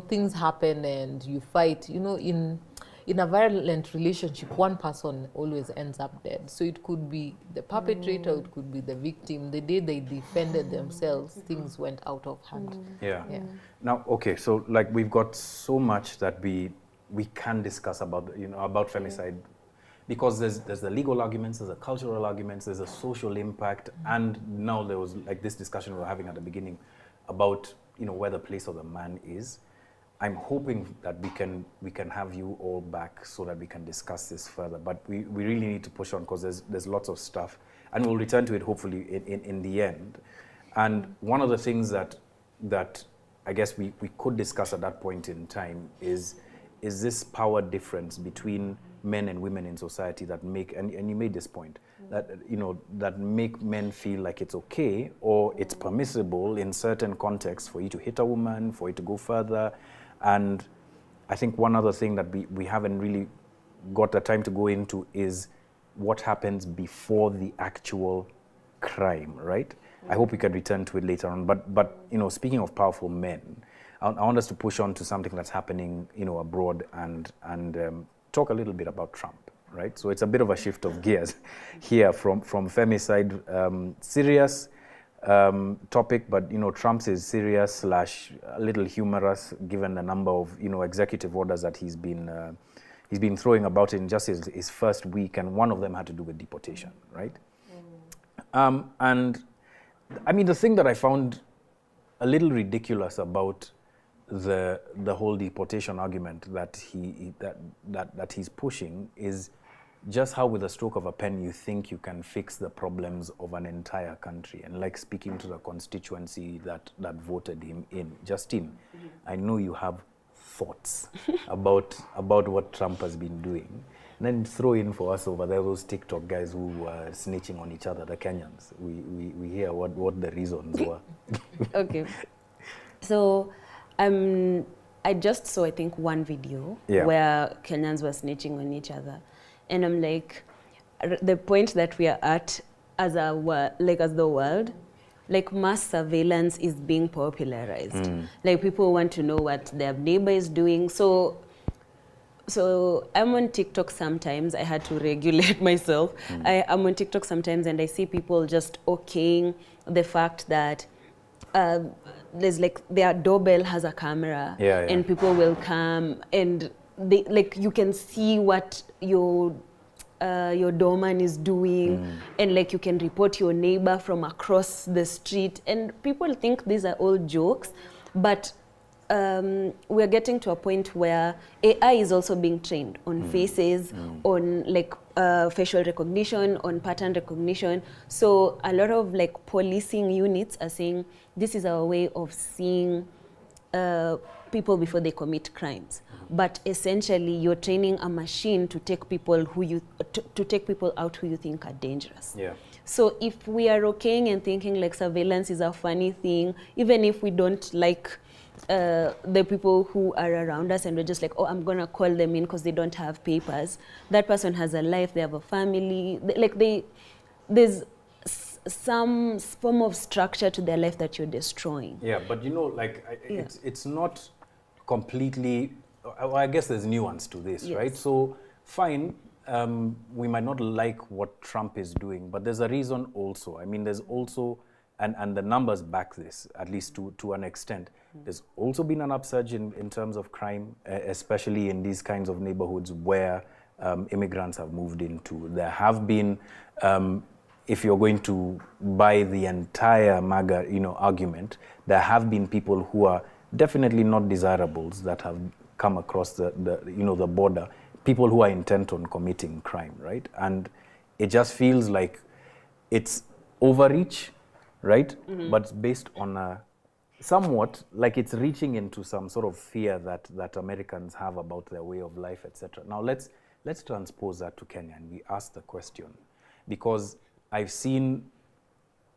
things happen and you fight. In a violent relationship, one person always ends up dead. So it could be the perpetrator, it could be the victim. The day they defended themselves, things went out of hand. Now, okay, so like we've got so much that we can discuss about femicide, because there's the legal arguments, there's the cultural arguments, there's a social impact, and now there was like this discussion we were having at the beginning about where the place of the man is. I'm hoping that we can have you all back so that we can discuss this further. But we really need to push on, because there's lots of stuff, and we'll return to it hopefully in the end. And one of the things that I guess we could discuss at that point in time is this power difference between men and women in society that make, and you made this point, that that make men feel like it's okay or it's permissible in certain contexts for you to hit a woman, for you to go further. And I think one other thing that we haven't really got the time to go into is what happens before the actual crime, right? I hope we can return to it later on. But speaking of powerful men, I want us to push on to something that's happening, abroad, and talk a little bit about Trump, right? So it's a bit of a shift of gears here from femicide, serious topic, but Trump's is serious / a little humorous, given the number of executive orders that he's been throwing about in just his first week, and one of them had to do with deportation, right? And I mean, the thing that I found a little ridiculous about the whole deportation argument that he's pushing is just how, with a stroke of a pen, you think you can fix the problems of an entire country. And like speaking to the constituency that voted him in, Justine, I know you have thoughts about what Trump has been doing. And then throw in for us over there those TikTok guys who were snitching on each other, the Kenyans. We hear what the reasons were. Okay. So I just saw, I think, one video where Kenyans were snitching on each other. And I'm like, the point that we are at as the world, like mass surveillance is being popularized. Like people want to know what their neighbor is doing. So I'm on TikTok sometimes. I had to regulate myself. I'm on TikTok sometimes and I see people just okaying the fact that there's like their doorbell has a camera and people will come and they, like, you can see what your doorman is doing and like you can report your neighbor from across the street, and people think these are all jokes, but we're getting to a point where AI is also being trained on faces, on like facial recognition, on pattern recognition. So a lot of like policing units are saying this is our way of seeing people before they commit crimes. But essentially, you're training a machine to take people to take people out who you think are dangerous. Yeah. So if we are okaying and thinking like surveillance is a funny thing, even if we don't like the people who are around us and we're just like, oh, I'm gonna call them in because they don't have papers. That person has a life, they have a family, there's some form of structure to their life that you're destroying. Yeah, but you know, like, it's not completely, I guess there's nuance to this, Yes. right? So, fine, we might not like what Trump is doing, but there's a reason also. I mean, there's also, and the numbers back this, at least to an extent. There's also been an upsurge in terms of crime, especially in these kinds of neighborhoods where immigrants have moved into. There have been, if you're going to buy the entire MAGA, argument, there have been people who are definitely not desirables that have come across the border, people who are intent on committing crime, right? And it just feels like it's overreach, right? But it's based on a somewhat like it's reaching into some sort of fear that Americans have about their way of life, etc. Now let's transpose that to Kenya and we ask the question, because I've seen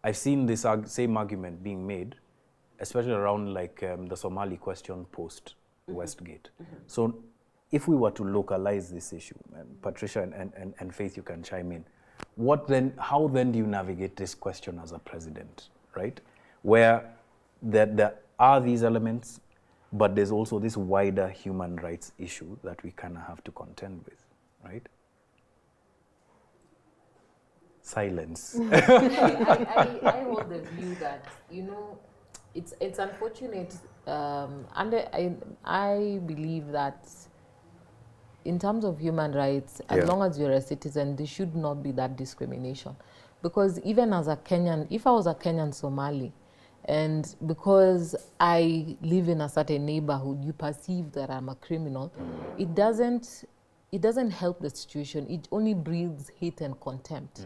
this same argument being made, especially around like the Somali question post Westgate. So if we were to localize this issue, Patricia and Faith, you can chime in. How then do you navigate this question as a president, right? Where there are these elements, but there's also this wider human rights issue that we kind of have to contend with, right? Silence. I hold the view that, it's unfortunate, and I believe that in terms of human rights, as long as you're a citizen, there should not be that discrimination. Because even as a Kenyan, if I was a Kenyan Somali, and because I live in a certain neighborhood, you perceive that I'm a criminal, it doesn't help the situation. It only breeds hate and contempt.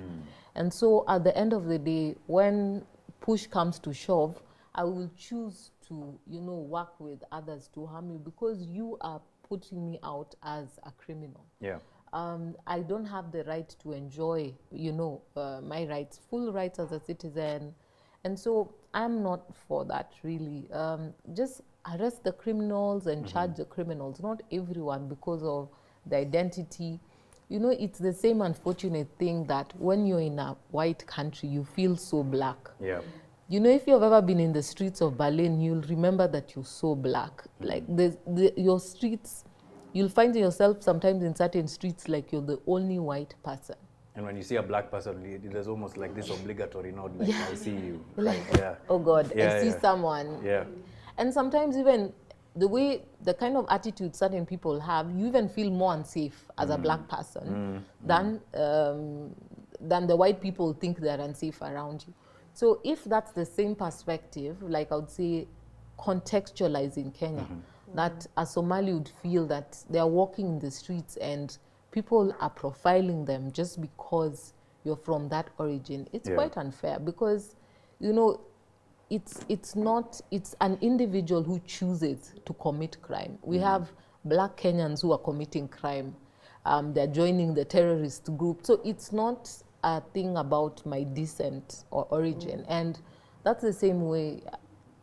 And so at the end of the day, when push comes to shove, I will choose to, work with others to harm you because you are putting me out as a criminal. Yeah. I don't have the right to enjoy, my rights, full rights as a citizen. And so I'm not for that, really. Just arrest the criminals and charge the criminals, not everyone because of the identity. It's the same unfortunate thing that when you're in a white country, you feel so black. Yeah. If you've ever been in the streets of Berlin, you'll remember that you're so black. Like your streets, you'll find yourself sometimes in certain streets like you're the only white person. And when you see a black person, there's almost like this obligatory nod, like, I see you. Like, yeah. oh God, Yeah, I see yeah. someone. Yeah. And sometimes even the kind of attitude certain people have, you even feel more unsafe as a black person than the white people think they're unsafe around you. So if that's the same perspective, like I would say contextualize in Kenya, that a Somali would feel that they're walking in the streets and people are profiling them just because you're from that origin. It's quite unfair because, it's an individual who chooses to commit crime. We have black Kenyans who are committing crime. They're joining the terrorist group. So it's not a thing about my descent or origin. And that's the same way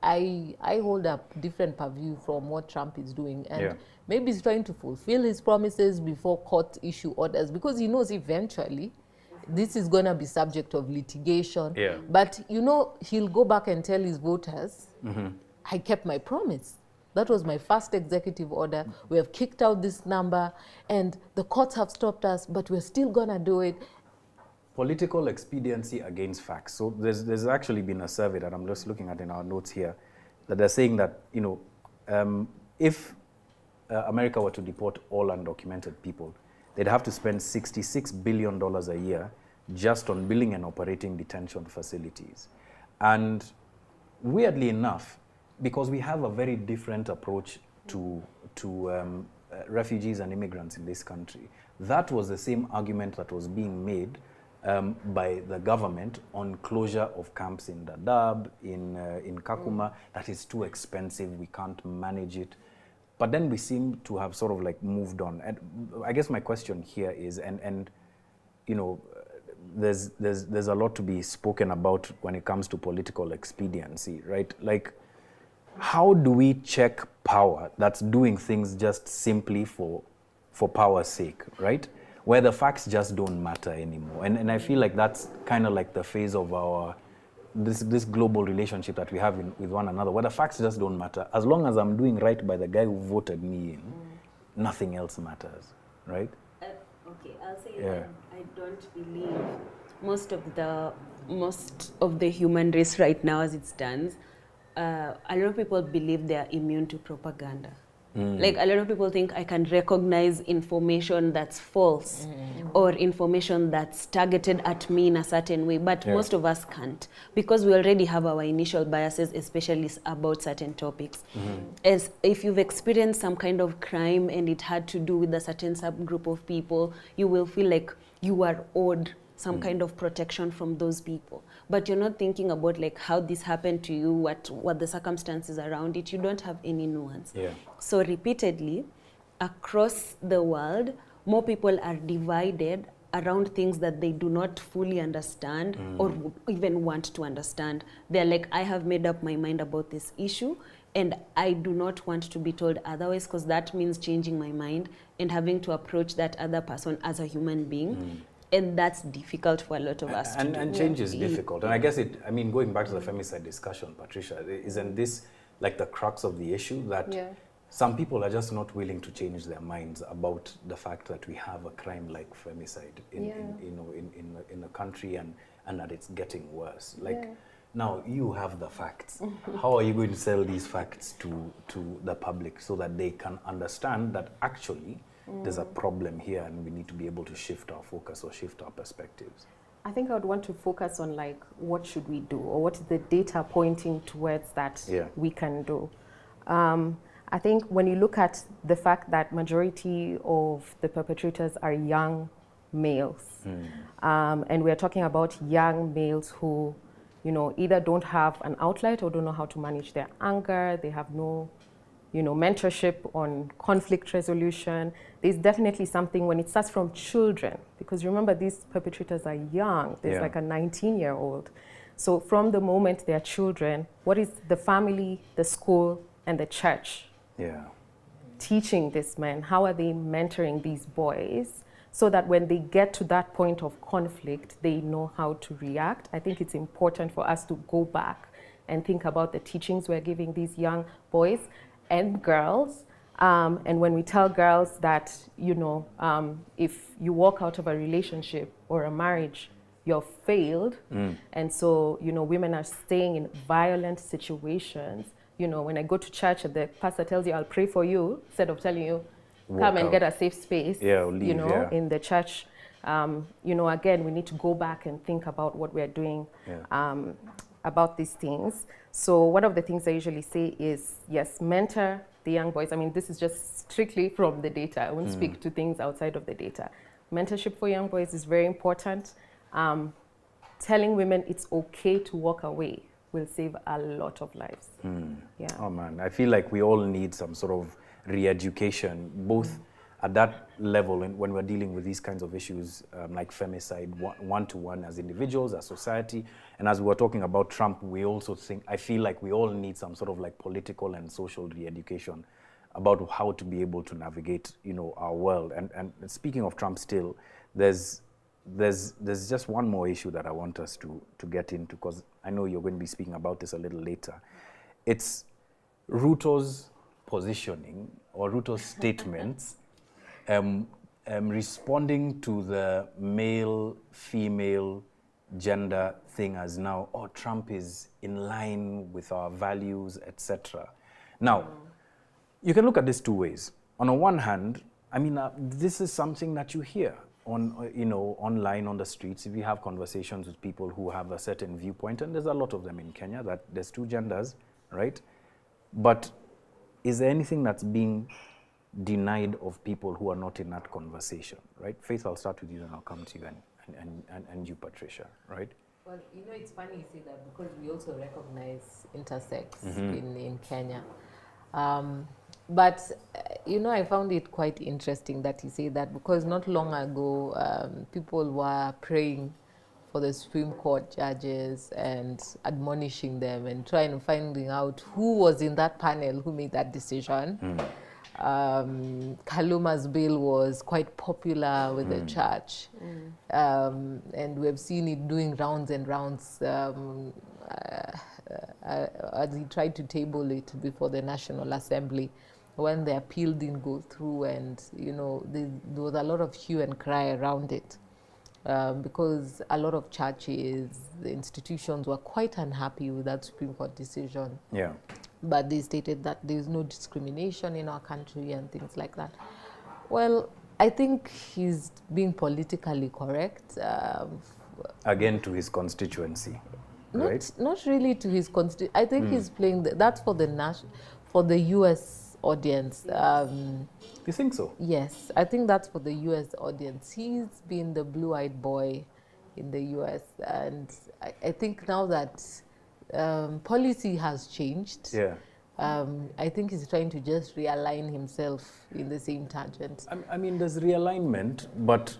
I hold a different purview from what Trump is doing. And maybe he's trying to fulfill his promises before court issue orders because he knows eventually this is going to be subject of litigation. Yeah. But, he'll go back and tell his voters, I kept my promise. That was my first executive order. We have kicked out this number and the courts have stopped us, but we're still going to do it. Political expediency against facts. So there's actually been a survey that I'm just looking at in our notes here that they're saying that, if America were to deport all undocumented people, they'd have to spend $66 billion a year just on building and operating detention facilities. And weirdly enough, because we have a very different approach to refugees and immigrants in this country. That was the same argument that was being made by the government on closure of camps in Dadaab, in Kakuma, that is too expensive, we can't manage it. But then we seem to have sort of like moved on. And I guess my question here is, and you know, there's a lot to be spoken about when it comes to political expediency, right? Like, how do we check power that's doing things just simply for power's sake, right? Where the facts just don't matter anymore. And I feel like that's kind of like the phase of our, this global relationship that we have with one another, where the facts just don't matter. As long as I'm doing right by the guy who voted me in, nothing else matters, right? Okay, I'll say that I don't believe most of the human race right now as it stands, a lot of people believe they are immune to propaganda. Like, a lot of people think I can recognize information that's false or information that's targeted at me in a certain way, but most of us can't, because we already have our initial biases, especially about certain topics. As if you've experienced some kind of crime and it had to do with a certain subgroup of people, you will feel like you are owed some kind of protection from those people. But you're not thinking about like how this happened to you, what the circumstances around it. You don't have any nuance. So repeatedly, across the world, more people are divided around things that they do not fully understand or even want to understand. They're like, I have made up my mind about this issue, and I do not want to be told otherwise, because that means changing my mind and having to approach that other person as a human being. And that's difficult for a lot of us to do. And change is difficult. And I guess I mean, going back to the femicide discussion, Patricia, isn't this like the crux of the issue, that some people are just not willing to change their minds about the fact that we have a crime like femicide in the country, and that it's getting worse. Like, now you have the facts. How are you going to sell these facts to the public so that they can understand that actually there's a problem here and we need to be able to shift our focus or shift our perspectives? I think I would want to focus on like, what should we do, or what is the data pointing towards that we can do. I think when you look at the fact that majority of the perpetrators are young males, and we're talking about young males who, you know, either don't have an outlet or don't know how to manage their anger, they have no, you know, mentorship on conflict resolution. There's definitely something when it starts from children, because remember, these perpetrators are young. There's like a 19-year-old. So from the moment they're children, what is the family, the school, and the church teaching these men? How are they mentoring these boys so that when they get to that point of conflict, they know how to react? I think it's important for us to go back and think about the teachings we're giving these young boys and girls. And when we tell girls that, you know, if you walk out of a relationship or a marriage, you're failed. And so, you know, women are staying in violent situations. You know, when I go to church and the pastor tells you, I'll pray for you, instead of telling you, come and get a safe space, you know, in the church. You know, again, we need to go back and think about what we're doing about these things. So one of the things I usually say is, yes, mentor the young boys. I mean, this is just strictly from the data. I won't speak to things outside of the data. Mentorship for young boys is very important. Telling women it's okay to walk away will save a lot of lives. Oh man, I feel like we all need some sort of re-education, both at that level and when we're dealing with these kinds of issues like femicide, one-to-one as individuals, as society. And as we were talking about Trump, we also think, I feel like we all need some sort of like political and social re-education about how to be able to navigate, you know, our world. And speaking of Trump still, there's just one more issue that I want us to get into, because I know you're going to be speaking about this a little later. It's Ruto's positioning or Ruto's statements responding to the male-female gender thing as now, oh, Trump is in line with our values, etc. Now, you can look at this two ways. On the one hand, I mean, this is something that you hear on, you know, online on the streets. If you have conversations with people who have a certain viewpoint, and there's a lot of them in Kenya, that there's two genders, right? But is there anything that's being denied of people who are not in that conversation, right? Faith, I'll start with you, then I'll come to you and you, Patricia, right? Well, it's funny you say that because we also recognize intersex in Kenya. But I found it quite interesting that you say that because not long ago, people were praying for the Supreme Court judges and admonishing them and finding out who was in that panel who made that decision. Kaluma's bill was quite popular with the church, and we've seen it doing rounds and rounds as he tried to table it before the National Assembly when the appeal didn't go through, and there was a lot of hue and cry around it. Because a lot of churches, the institutions were quite unhappy with that Supreme Court decision. Yeah. But they stated that there is no discrimination in our country and things like that. Well, I think he's being politically correct. Again, to his constituency, right? Not really to his constituency. I think he's playing that's for the U.S. audience. You think so? Yes, I think that's for the U.S. audience. He's been the blue-eyed boy in the U.S. and I think now that policy has changed. Yeah. I think he's trying to just realign himself in the same tangent. I mean, there's realignment, but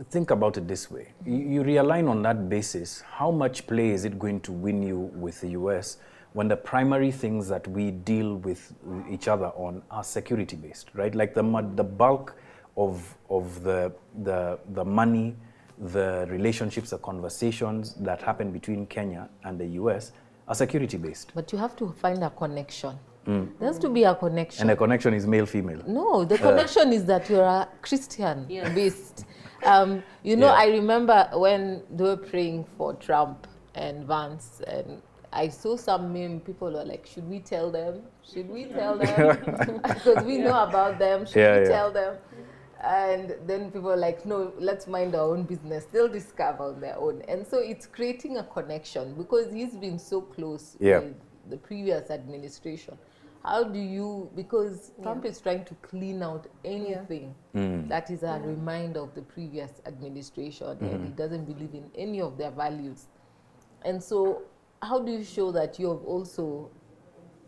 think about it this way. You realign on that basis. How much play is it going to win you with the US when the primary things that we deal with each other on are security-based, right? Like the bulk of the money, the relationships, the conversations that happen between Kenya and the US are security-based. But you have to find a connection. There has to be a connection. And the connection is male-female. No, the connection is that you're a Christian-based. I remember when they were praying for Trump and Vance, and I saw some meme, people were like, should we tell them? Should we tell them? Because we know about them. Should we tell them? And then people are like, no, let's mind our own business. They'll discover on their own. And so it's creating a connection because he's been so close with the previous administration. How do you, because Trump is trying to clean out anything that is a reminder of the previous administration, and he doesn't believe in any of their values. And so how do you show that you have also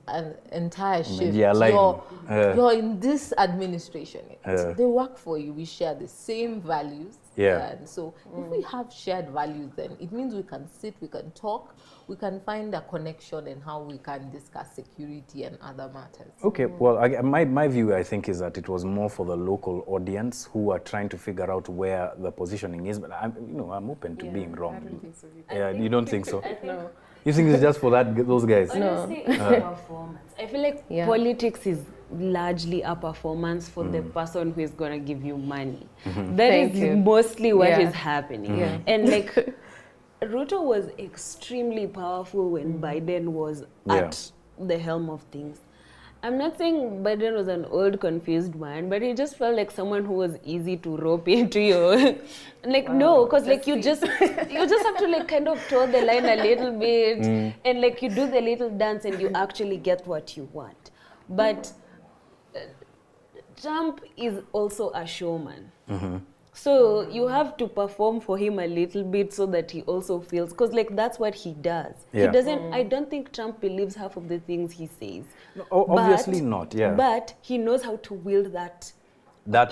an entire shift? You're in this administration. They work for you. We share the same values. Yeah. And so if we have shared values, then it means we can sit, we can talk, we can find a connection in how we can discuss security and other matters. Okay, well, my view, I think, is that it was more for the local audience who are trying to figure out where the positioning is. But I'm open to being wrong. I don't think so. Yeah, you don't think so? No. You think it's just for those guys? Honestly, it's a performance. I feel like politics is largely a performance for the person who is going to give you money. That is mostly what is happening. And like, Ruto was extremely powerful when Biden was at the helm of things. I'm not saying Biden was an old, confused man, but he just felt like someone who was easy to rope into you. Like, no, because like you just have to like kind of toe the line a little bit, and like you do the little dance and you actually get what you want. But Trump is also a showman. So you have to perform for him a little bit so that he also feels, because like that's what he does. He doesn't, I don't think Trump believes half of the things he says. No, obviously not, But he knows how to wield that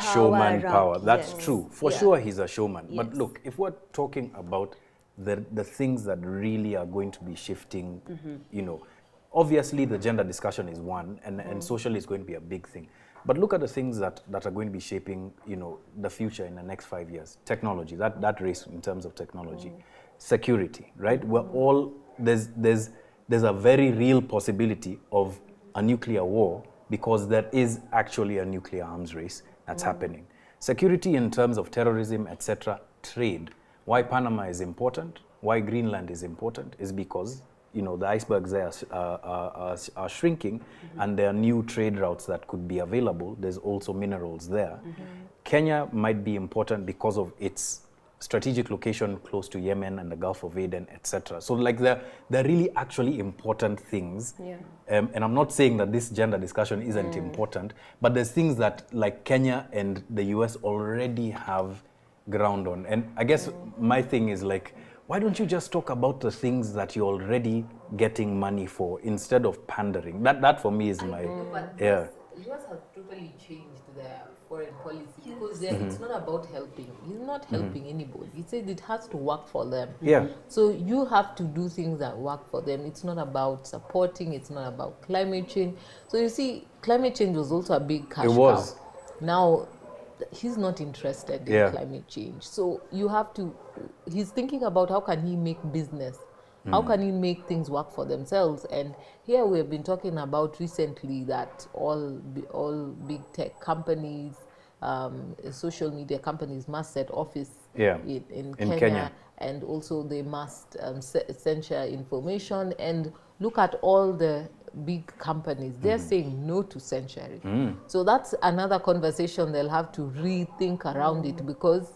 showman power. That's Yes. true. For sure he's a showman. Yes. But look, if we're talking about the things that really are going to be shifting, obviously the gender discussion is one, and social is going to be a big thing. But look at the things that are going to be shaping, the future in the next 5 years. Technology, that race in terms of technology. Security, right? We're all, there's a very real possibility of a nuclear war because there is actually a nuclear arms race that's happening. Security in terms of terrorism, etc., trade. Why Panama is important, why Greenland is important is because the icebergs there are shrinking, and there are new trade routes that could be available. There's also minerals there. Kenya might be important because of its strategic location close to Yemen and the Gulf of Aden, etc. So like they're really actually important things. Yeah. And I'm not saying that this gender discussion isn't important, but there's things that like Kenya and the US already have ground on. And I guess my thing is like, why don't you just talk about the things that you're already getting money for instead of pandering? That for me is my, yeah. The US has totally changed their foreign policy because it's not about helping. He's not helping anybody. He said it has to work for them. Yeah. So you have to do things that work for them. It's not about supporting. It's not about climate change. So you see, climate change was also a big cash cow. Now, he's not interested in climate change. So you have to, he's thinking about how can he make business. How can he make things work for themselves? And here we have been talking about recently that all big tech companies, social media companies must set office in Kenya, and also they must censure information and look at all the big companies. They're saying no to censoring. So that's another conversation they'll have to rethink around it, because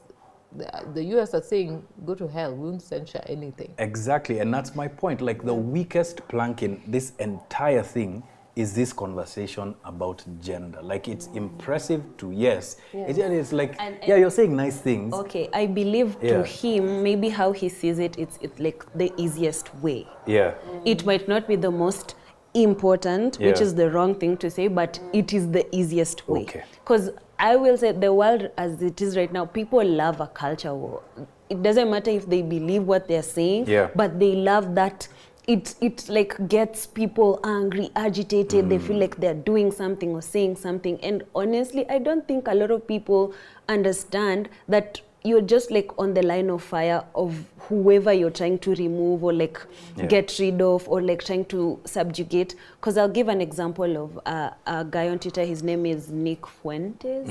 the US are saying, go to hell, we won't censure anything. Exactly, and that's my point. Like the weakest plank in this entire thing is this conversation about gender. Like it's impressive to, it's like, you're saying nice things. Okay, I believe to him, maybe how he sees it, it's like the easiest way. Yeah. It might not be the most important, which is the wrong thing to say, but it is the easiest way. Because I will say the world as it is right now, people love a culture war. It doesn't matter if they believe what they're saying, but they love that it like gets people angry, agitated. They feel like they're doing something or saying something. And honestly, I don't think a lot of people understand that you're just like on the line of fire of whoever you're trying to remove or like get rid of or like trying to subjugate. Because I'll give an example of a guy on Twitter. His name is Nick Fuentes.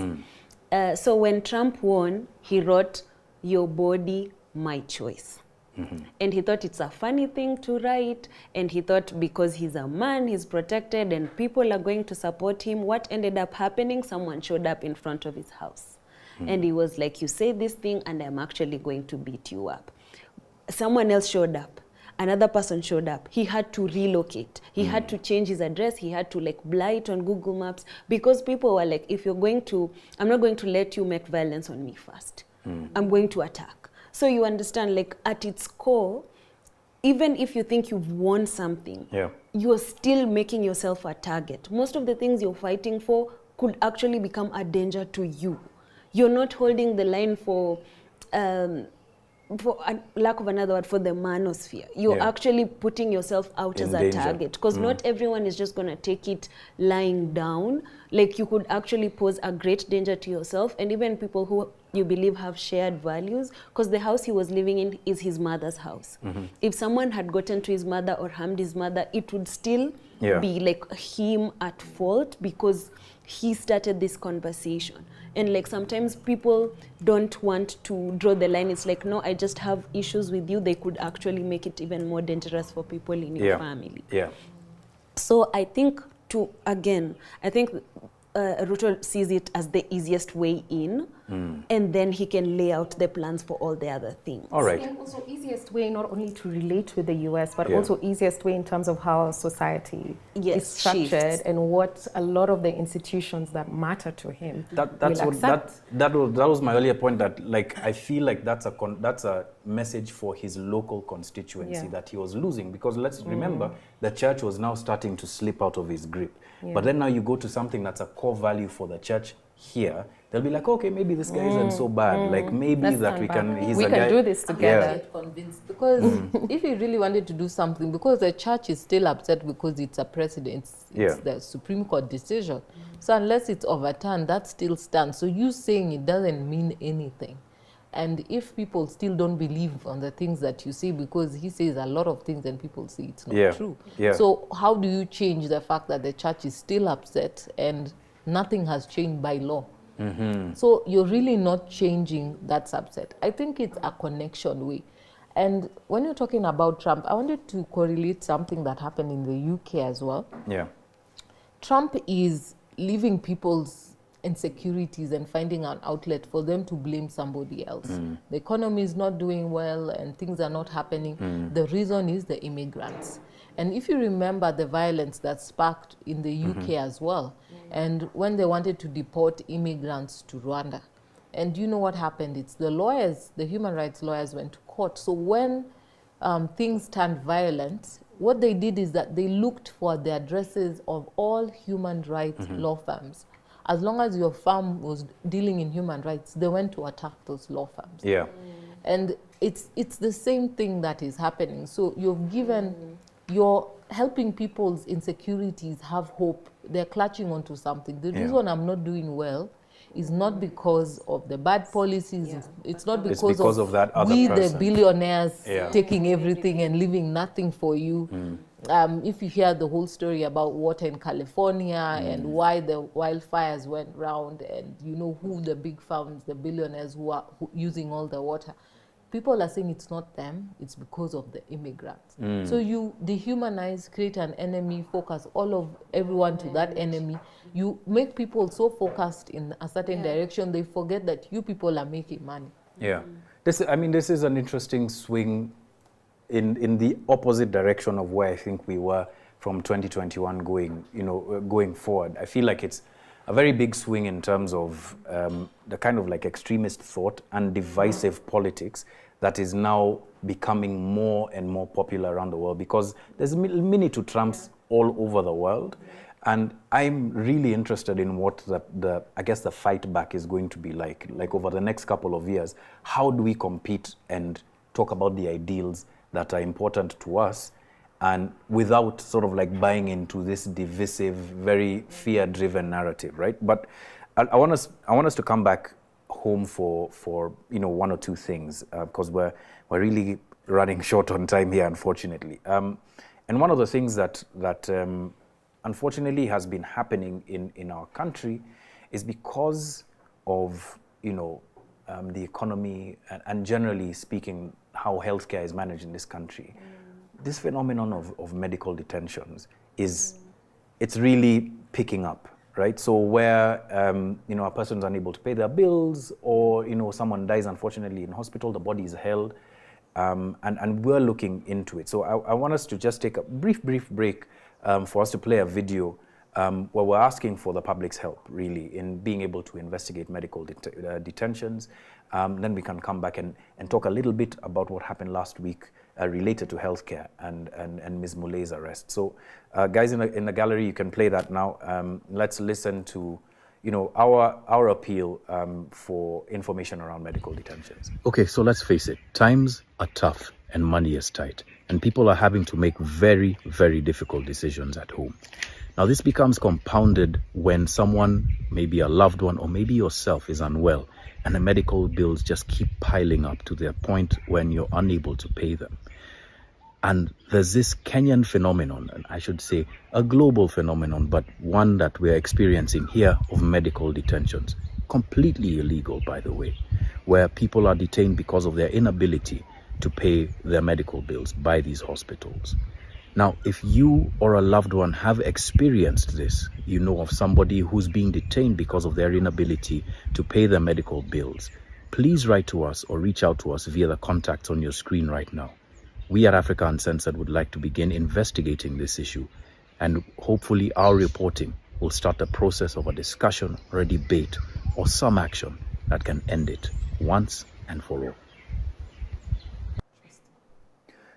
So when Trump won, he wrote, "Your body, my choice." And he thought it's a funny thing to write, and he thought because he's a man, he's protected and people are going to support him. What ended up happening? Someone showed up in front of his house. And he was like, you say this thing and I'm actually going to beat you up. Someone else showed up. Another person showed up. He had to relocate. He had to change his address. He had to like blur it on Google Maps, because people were like, if you're going to, I'm not going to let you make violence on me first. I'm going to attack. So you understand, like at its core, even if you think you've won something, you're still making yourself a target. Most of the things you're fighting for could actually become a danger to you. You're not holding the line for lack of another word, for the manosphere. You're actually putting yourself out as a target, because not everyone is just going to take it lying down. Like you could actually pose a great danger to yourself and even people who you believe have shared values, because the house he was living in is his mother's house. If someone had gotten to his mother or harmed his mother, it would still be like him at fault, because he started this conversation. And like sometimes people don't want to draw the line. It's like, no, I just have issues with you. They could actually make it even more dangerous for people in your family. So I think I think Ruto sees it as the easiest way in, and then he can lay out the plans for all the other things. All right. And also easiest way not only to relate with the US, but also easiest way in terms of how our society is structured shifts. And what a lot of the institutions that matter to him that was my earlier point, that like I feel like that's a message for his local constituency that he was losing, because let's remember the church was now starting to slip out of his grip. But then now you go to something that's a core value for the church here, they'll be like, okay, maybe this guy isn't so bad. Like maybe that we can do this together. Get convinced, because if he really wanted to do something, because the church is still upset because it's a precedent, it's the Supreme Court decision. So unless it's overturned, that still stands. So you saying it doesn't mean anything. And if people still don't believe on the things that you say, because he says a lot of things and people say it's not true. So how do you change the fact that the church is still upset and nothing has changed by law? So you're really not changing that subset. I think it's a connection way. And when you're talking about Trump, I wanted to correlate something that happened in the UK as well. Trump is leaving people's insecurities and finding an outlet for them to blame somebody else. The economy is not doing well and things are not happening. The reason is the immigrants. And if you remember the violence that sparked in the UK as well, and when they wanted to deport immigrants to Rwanda, and you know what happened? It's the lawyers, the human rights lawyers went to court. So when things turned violent, what they did is that they looked for the addresses of all human rights law firms. As long as your firm was dealing in human rights, they went to attack those law firms. Yeah. And it's the same thing that is happening. So you're helping people's insecurities have hope. They're clutching onto something. The reason I'm not doing well is not because of the bad policies. It's not because of that other we, person. the billionaires, taking everything and leaving nothing for you. If you hear the whole story about water in California and why the wildfires went round, and you know who the big farms, the billionaires who are using all the water, people are saying it's not them, it's because of the immigrants. So you dehumanize, create an enemy, focus everyone to that enemy. You make people so focused in a certain direction, they forget that you people are making money. Yeah. This is an interesting swing in the opposite direction of where I think we were from 2021 going forward. I feel like it's a very big swing in terms of the kind of like extremist thought and divisive politics that is now becoming more and more popular around the world, because there's mini to Trumps all over the world. And I'm really interested in what the fight back is going to be like over the next couple of years. How do we compete and talk about the ideals that are important to us, and without sort of like buying into this divisive, very fear-driven narrative, right? But I want us to come back home for one or two things, because we're really running short on time here, unfortunately. And one of the things that unfortunately has been happening in our country is because of the economy and generally speaking how healthcare is managed in this country. This phenomenon of medical detentions it's really picking up, right? So where a person's unable to pay their bills, or someone dies unfortunately in hospital, the body is held, and we're looking into it. So I want us to just take a brief break for us to play a video where we're asking for the public's help, really, in being able to investigate medical detentions. Then we can come back and talk a little bit about what happened last week related to healthcare and Ms. Mule's arrest. So, guys in the gallery, you can play that now. Let's listen to our appeal for information around medical detentions. Okay, so let's face it, times are tough and money is tight, and people are having to make very, very difficult decisions at home. Now, this becomes compounded when someone, maybe a loved one or maybe yourself, is unwell, and the medical bills just keep piling up to the point when you're unable to pay them. And there's this Kenyan phenomenon, and I should say a global phenomenon, but one that we're experiencing here, of medical detentions. Completely illegal, by the way, where people are detained because of their inability to pay their medical bills by these hospitals. Now, if you or a loved one have experienced this, you know of somebody who's being detained because of their inability to pay their medical bills, please write to us or reach out to us via the contacts on your screen right now. We at Africa Uncensored would like to begin investigating this issue, and hopefully our reporting will start the process of a discussion or a debate or some action that can end it once and for all.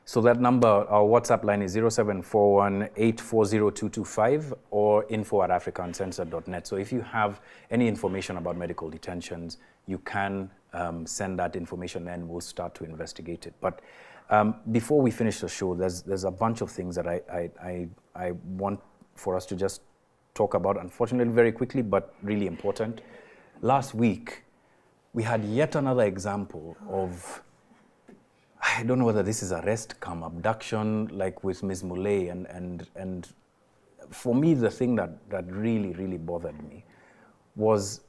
So that number, our WhatsApp line is 0741-840-225 or info@africauncensored.net. So if you have any information about medical detentions, you can send that information and we'll start to investigate it. But before we finish the show, there's a bunch of things that I want for us to just talk about, unfortunately very quickly, but really important. Last week, we had yet another example of, I don't know whether this is arrest cum abduction, like with Ms. Mule, and for me, the thing that really, really bothered me was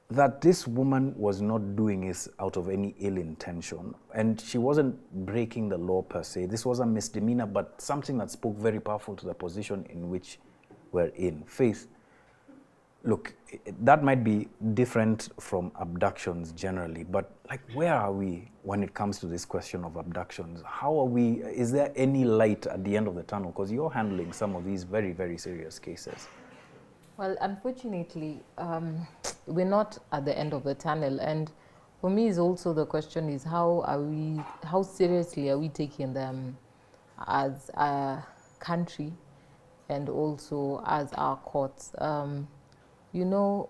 that this woman was not doing this out of any ill intention, and she wasn't breaking the law per se. This was a misdemeanor, but something that spoke very powerful to the position in which we're in. Faith, look, that might be different from abductions generally, but like, where are we when it comes to this question of abductions? How are we, is there any light at the end of the tunnel? Because you're handling some of these very, very serious cases. Well, unfortunately, we're not at the end of the tunnel. And for me, is also the question is how seriously are we taking them as a country and also as our courts? You know,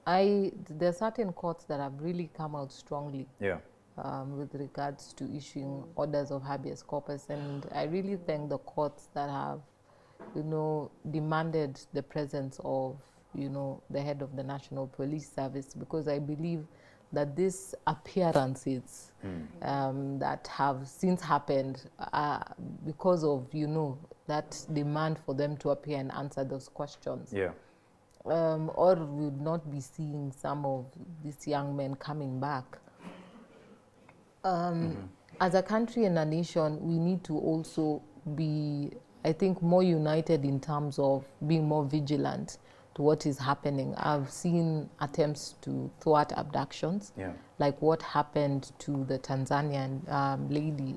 there are certain courts that have really come out strongly with regards to issuing orders of habeas corpus. And I really thank the courts that have, you know, demanded the presence of, you know, the head of the National Police Service, because I believe that these appearances that have since happened because of, you know, that demand for them to appear and answer those questions. Yeah. Or we would not be seeing some of these young men coming back. As a country and a nation, we need to also be, I think, more united in terms of being more vigilant to what is happening. I've seen attempts to thwart abductions, like what happened to the Tanzanian lady,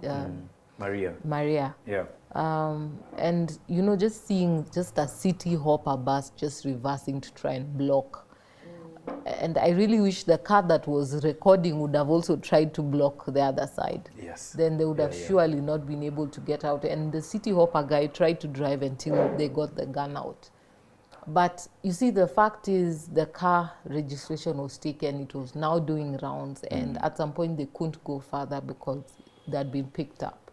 Maria. Yeah. And, you know, just seeing just a city hopper bus just reversing to try and block. And I really wish the car that was recording would have also tried to block the other side. Yes. Then they would have surely not been able to get out. And the city hopper guy tried to drive until they got the gun out. But you see, the fact is the car registration was taken. It was now doing rounds. And at some point, they couldn't go further because they had been picked up.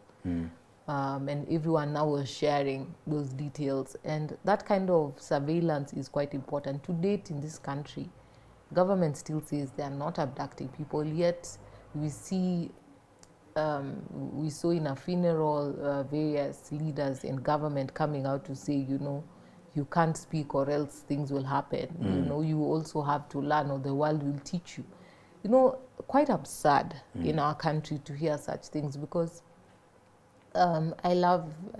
And everyone now was sharing those details. And that kind of surveillance is quite important. To date in this country, government still says they are not abducting people, yet we see, we saw in a funeral various leaders in government coming out to say, you know, you can't speak or else things will happen. You know, you also have to learn or the world will teach you. You know, quite absurd in our country to hear such things, because I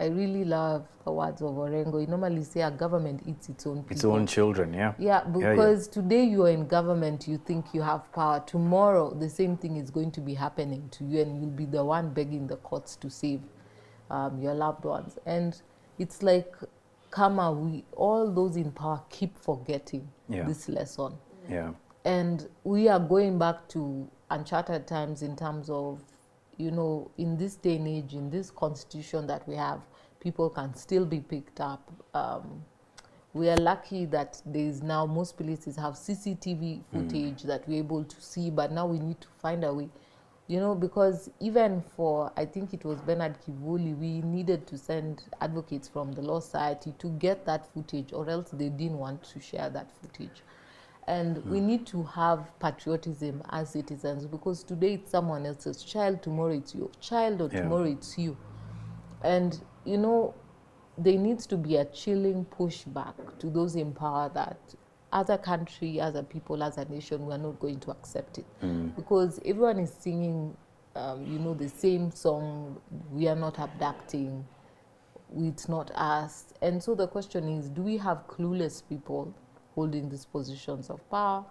really love the words of Orengo. You normally say a government eats its own people. Its own children, Yeah, because today you are in government, you think you have power. Tomorrow, the same thing is going to be happening to you, and you'll be the one begging the courts to save your loved ones. And it's like, karma, we, all those in power keep forgetting this lesson. Yeah. And we are going back to uncharted times in terms of, you know, in this day and age, in this constitution that we have, people can still be picked up. We are lucky that there is now, most places have CCTV footage that we're able to see, but now we need to find a way, you know, because even for, I think it was Bernard Kivuli, we needed to send advocates from the Law Society to get that footage, or else they didn't want to share that footage. And we need to have patriotism as citizens, because today it's someone else's child, tomorrow it's your child, or tomorrow it's you. And, you know, there needs to be a chilling pushback to those in power that as a country, as a people, as a nation, we are not going to accept it. Because everyone is singing, you know, the same song, we are not abducting, it's not us. And so the question is, do we have clueless people holding these positions of power,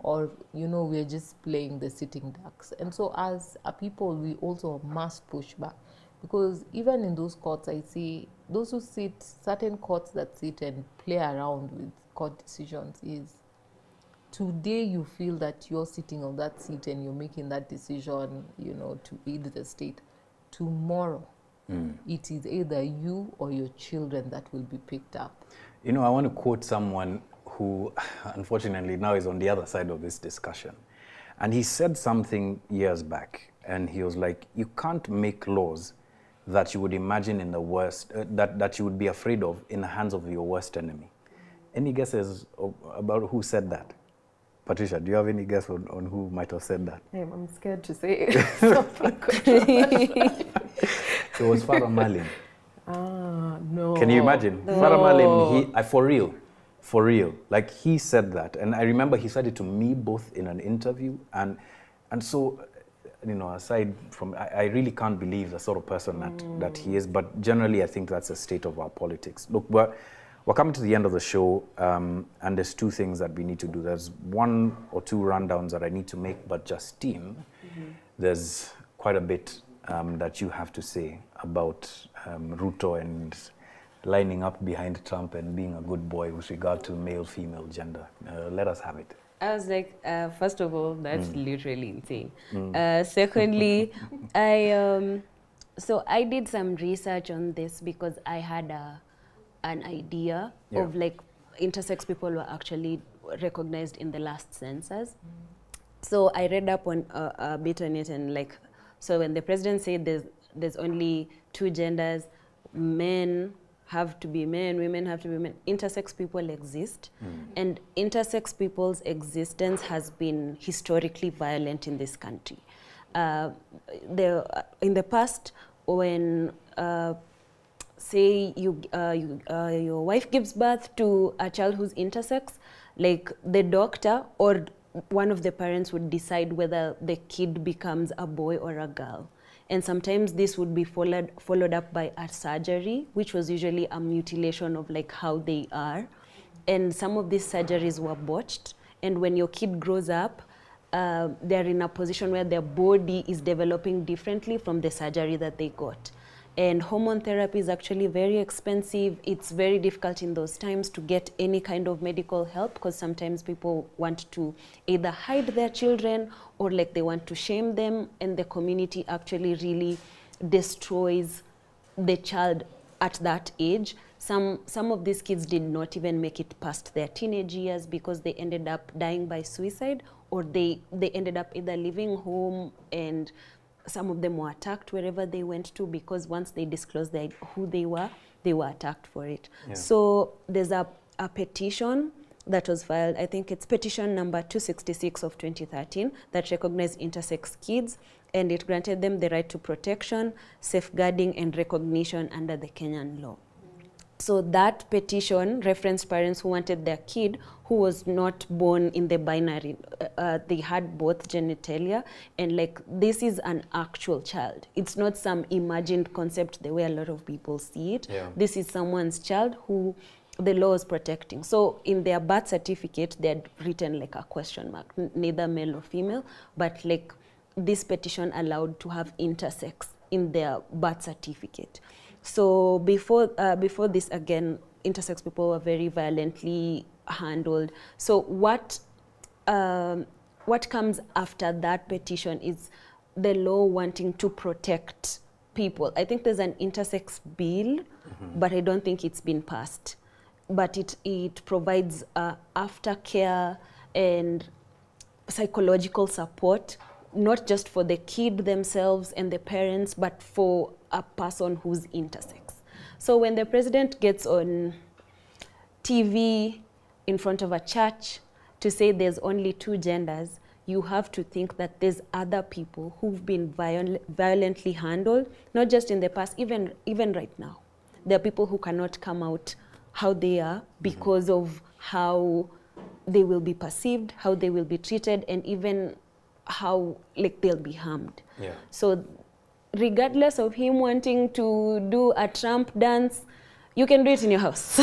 or, you know, we're just playing the sitting ducks? And so as a people, we also must push back, because even in those courts, I see those who sit, certain courts that sit and play around with court decisions, is today you feel that you're sitting on that seat and you're making that decision, you know, to aid the state. Tomorrow, it is either you or your children that will be picked up. You know, I want to quote someone who unfortunately now is on the other side of this discussion. And he said something years back, and he was like, you can't make laws that you would imagine in the worst, that you would be afraid of in the hands of your worst enemy. Any guesses about who said that? Patricia, do you have any guess on who might have said that? I'm scared to say it. So it was Farah Malim. No. Can you imagine? No. Farah Malim, for real, like he said that. And I remember he said it to me both in an interview, and so, you know, aside from, I really can't believe the sort of person that he is, but generally I think that's the state of our politics. Look, we're coming to the end of the show, and there's two things that we need to do. There's one or two rundowns that I need to make, but Justine, there's quite a bit that you have to say about Ruto and lining up behind Trump and being a good boy with regard to male-female gender. Let us have it. I was like, first of all, that's literally insane. Secondly, so I did some research on this because I had an idea of like intersex people were actually recognized in the last census. So I read up on a bit on it, and like, so when the president said there's only two genders, men have to be men, women have to be men, intersex people exist. And intersex people's existence has been historically violent in this country. In the past, when say your wife gives birth to a child who's intersex, like the doctor or one of the parents would decide whether the kid becomes a boy or a girl. And sometimes this would be followed up by a surgery, which was usually a mutilation of like how they are. And some of these surgeries were botched. And when your kid grows up, they're in a position where their body is developing differently from the surgery that they got. And hormone therapy is actually very expensive. It's very difficult in those times to get any kind of medical help, because sometimes people want to either hide their children or like they want to shame them, and the community actually really destroys the child at that age. Some of these kids did not even make it past their teenage years because they ended up dying by suicide, or they ended up either leaving home, and some of them were attacked wherever they went to, because once they disclosed who they were attacked for it. Yeah. So there's a petition that was filed, I think it's petition number 266 of 2013, that recognized intersex kids, and it granted them the right to protection, safeguarding, and recognition under the Kenyan law. So that petition referenced parents who wanted their kid who was not born in the binary. They had both genitalia, and like this is an actual child. It's not some imagined concept the way a lot of people see it. Yeah. This is someone's child who the law is protecting. So in their birth certificate, they had written like a question mark, neither male or female, but like this petition allowed to have intersex in their birth certificate. So before this, again, intersex people were very violently handled. So what comes after that petition is the law wanting to protect people. I think there's an intersex bill, but I don't think it's been passed. But it provides aftercare and psychological support, not just for the kid themselves and the parents, but for a person who's intersex. So when the president gets on TV in front of a church to say there's only two genders, you have to think that there's other people who've been violently handled, not just in the past, even right now. There are people who cannot come out how they are because of how they will be perceived, how they will be treated, and even how like they'll be harmed. Yeah. So regardless of him wanting to do a Trump dance, you can do it in your house.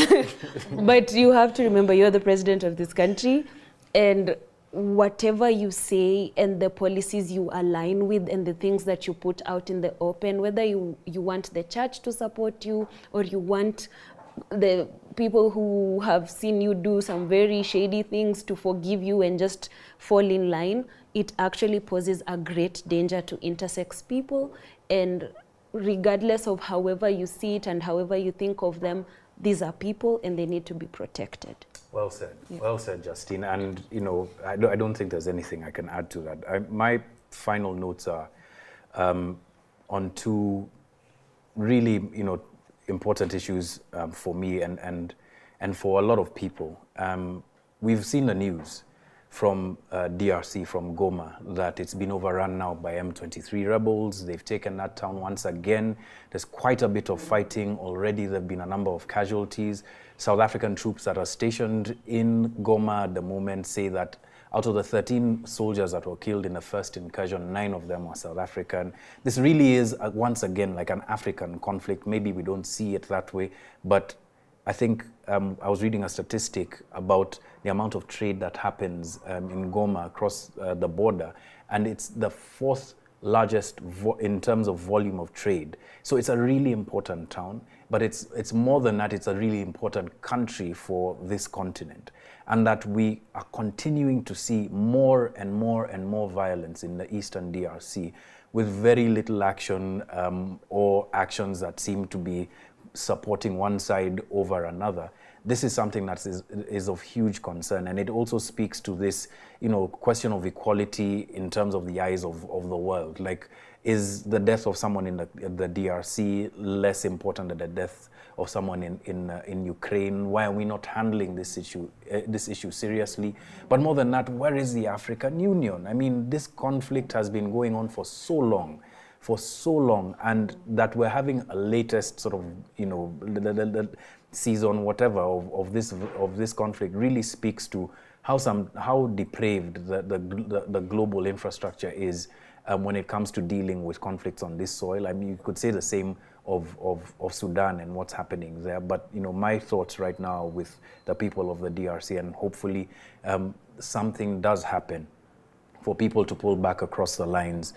But you have to remember you're the president of this country, and whatever you say and the policies you align with and the things that you put out in the open, whether you want the church to support you or you want the people who have seen you do some very shady things to forgive you and just fall in line, it actually poses a great danger to intersex people. And regardless of however you see it and however you think of them, these are people and they need to be protected. Well said. Yeah. Well said, Justine. And, you know, I don't think there's anything I can add to that. My final notes are on two really, you know, important issues for me and for a lot of people. We've seen the news from DRC, from Goma, that it's been overrun now by M23 rebels. They've taken that town once again. There's quite a bit of fighting already. There have been a number of casualties. South African troops that are stationed in Goma at the moment say that out of the 13 soldiers that were killed in the first incursion, 9 of them were South African. This really is, once again, like an African conflict. Maybe we don't see it that way, but I think I was reading a statistic about the amount of trade that happens in Goma across the border, and it's the fourth largest in terms of volume of trade. So it's a really important town, but it's more than that, it's a really important country for this continent. And that we are continuing to see more and more and more violence in the Eastern DRC with very little action or actions that seem to be supporting one side over another. This is something that is of huge concern, and it also speaks to this, question of equality in terms of the eyes of the world. Like, is the death of someone in the DRC less important than the death of someone in Ukraine? Why are we not handling this issue seriously? But more than that, where is the African Union? I mean, this conflict has been going on for so long, and that we're having a latest sort of, the season, whatever, of this conflict really speaks to how depraved the global infrastructure is when it comes to dealing with conflicts on this soil. I mean, you could say the same of Sudan and what's happening there. But my thoughts right now with the people of the DRC, and hopefully something does happen for people to pull back across the lines,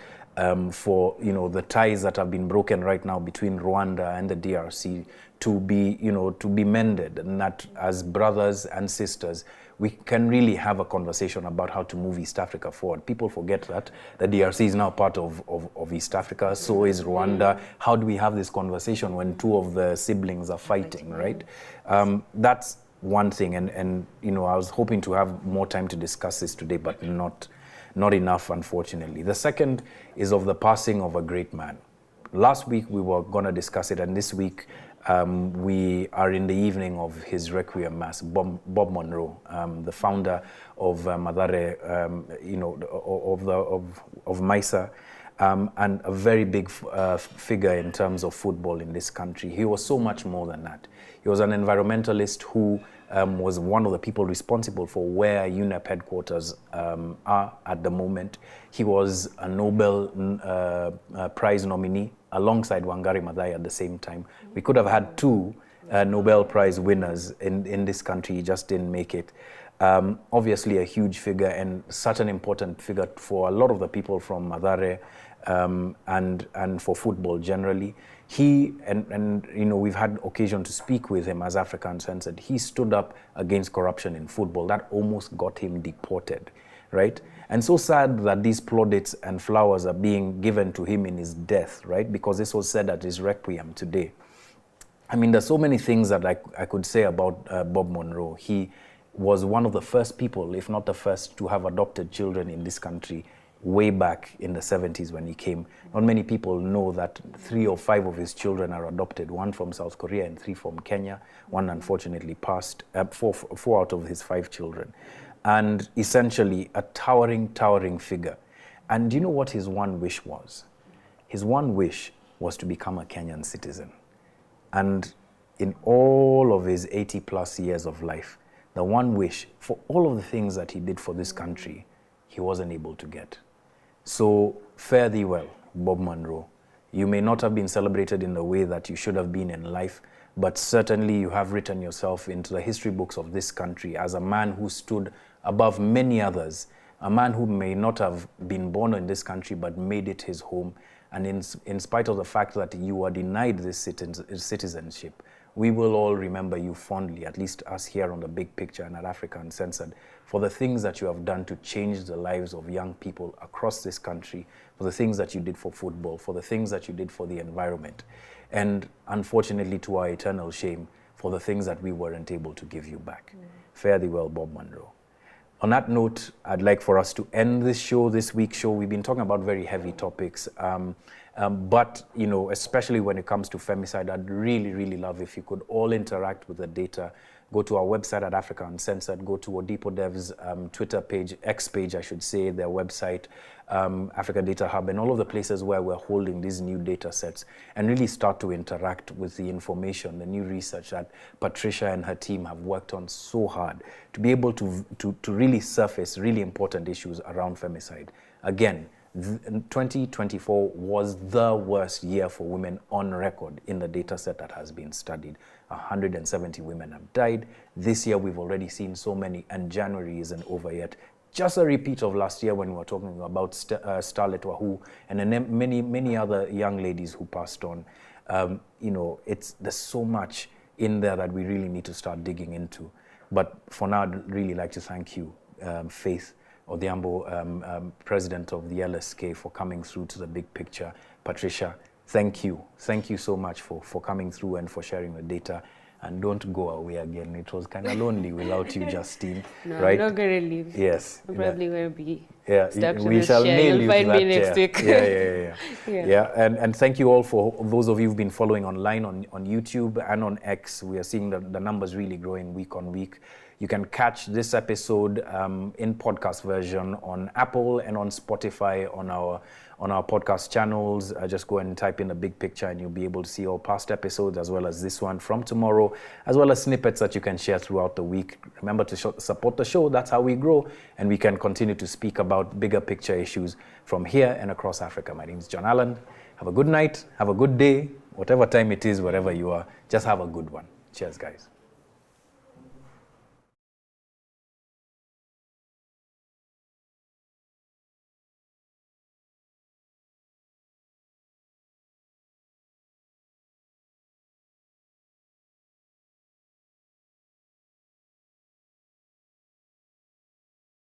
for the ties that have been broken right now between Rwanda and the DRC to be mended, and that as brothers and sisters we can really have a conversation about how to move East Africa forward. People forget that the DRC is now part of East Africa, so is Rwanda. How do we have this conversation when two of the siblings are fighting, right? That's one thing, and I was hoping to have more time to discuss this today, but not enough, unfortunately. The second is of the passing of a great man. Last week we were going to discuss it, and this week we are in the evening of his Requiem Mass. Bob Monroe, the founder of Madare, of MISA, and a very big figure in terms of football in this country. He was so much more than that. He was an environmentalist who was one of the people responsible for where UNEP headquarters are at the moment. He was a Nobel Prize nominee alongside Wangari Maathai at the same time. We could have had two Nobel Prize winners in this country. He just didn't make it. Obviously a huge figure, and such an important figure for a lot of the people from Madare, and for football generally. He, and we've had occasion to speak with him as Africa Uncensored. He stood up against corruption in football. That almost got him deported, right? And so sad that these plaudits and flowers are being given to him in his death, right? Because this was said at his Requiem today. I mean, there's so many things that I could say about Bob Monroe. He was one of the first people, if not the first, to have adopted children in this country way back in the 70s when he came. Not many people know that 3 or 5 of his children are adopted, 1 from South Korea and 3 from Kenya. 1 unfortunately passed, 4 out of his 5 children. And essentially a towering figure. And do you know what his one wish was? His one wish was to become a Kenyan citizen. And in all of his 80 plus years of life, the one wish for all of the things that he did for this country, he wasn't able to get. So fare thee well, Bob Monroe. You may not have been celebrated in the way that you should have been in life, but certainly you have written yourself into the history books of this country as a man who stood above many others, a man who may not have been born in this country but made it his home. And in spite of the fact that you were denied this citizenship, we will all remember you fondly, at least us here on The Big Picture and at Africa Uncensored, for the things that you have done to change the lives of young people across this country, for the things that you did for football, for the things that you did for the environment, and unfortunately, to our eternal shame, for the things that we weren't able to give you back. Fare thee well, Bob Monroe. On that note, I'd like for us to end this show, this week's show. We've been talking about very heavy topics, but especially when it comes to femicide, I'd really love if you could all interact with the data. Go to our website at Africa Uncensored, go to Odipo Dev's Twitter page, X page, I should say, their website, Africa Data Hub, and all of the places where we're holding these new data sets, and really start to interact with the information, the new research that Patricia and her team have worked on so hard to be able to really surface really important issues around femicide. Again, 2024 was the worst year for women on record in the data set that has been studied. 170 women have died. This year we've already seen so many, and January isn't over yet. Just a repeat of last year when we were talking about Starlet Wahoo and then many other young ladies who passed on. You know, there's so much in there that we really need to start digging into. But for now, I'd really like to thank you, Faith Odhiambo, president of the LSK, for coming through to the big picture. Patricia, thank you. Thank you so much for coming through and for sharing the data. And don't go away again. It was kind of lonely without you, Justine. No, right? I'm not going to leave. Yes. I'm probably going to be Yeah, stuck we shall nail You'll you find to me that next chair. week. Yeah. And thank you all for those of you who've been following online on YouTube and on X. We are seeing the numbers really growing week on week. You can catch this episode in podcast version on Apple and on Spotify on our podcast channels. Just go and type in the big picture and you'll be able to see all past episodes as well as this one from tomorrow, as well as snippets that you can share throughout the week. Remember to support the show. That's how we grow, and we can continue to speak about bigger picture issues from here and across Africa. My name is John Allen. Have a good night. Have a good day. Whatever time it is, wherever you are, just have a good one. Cheers, guys.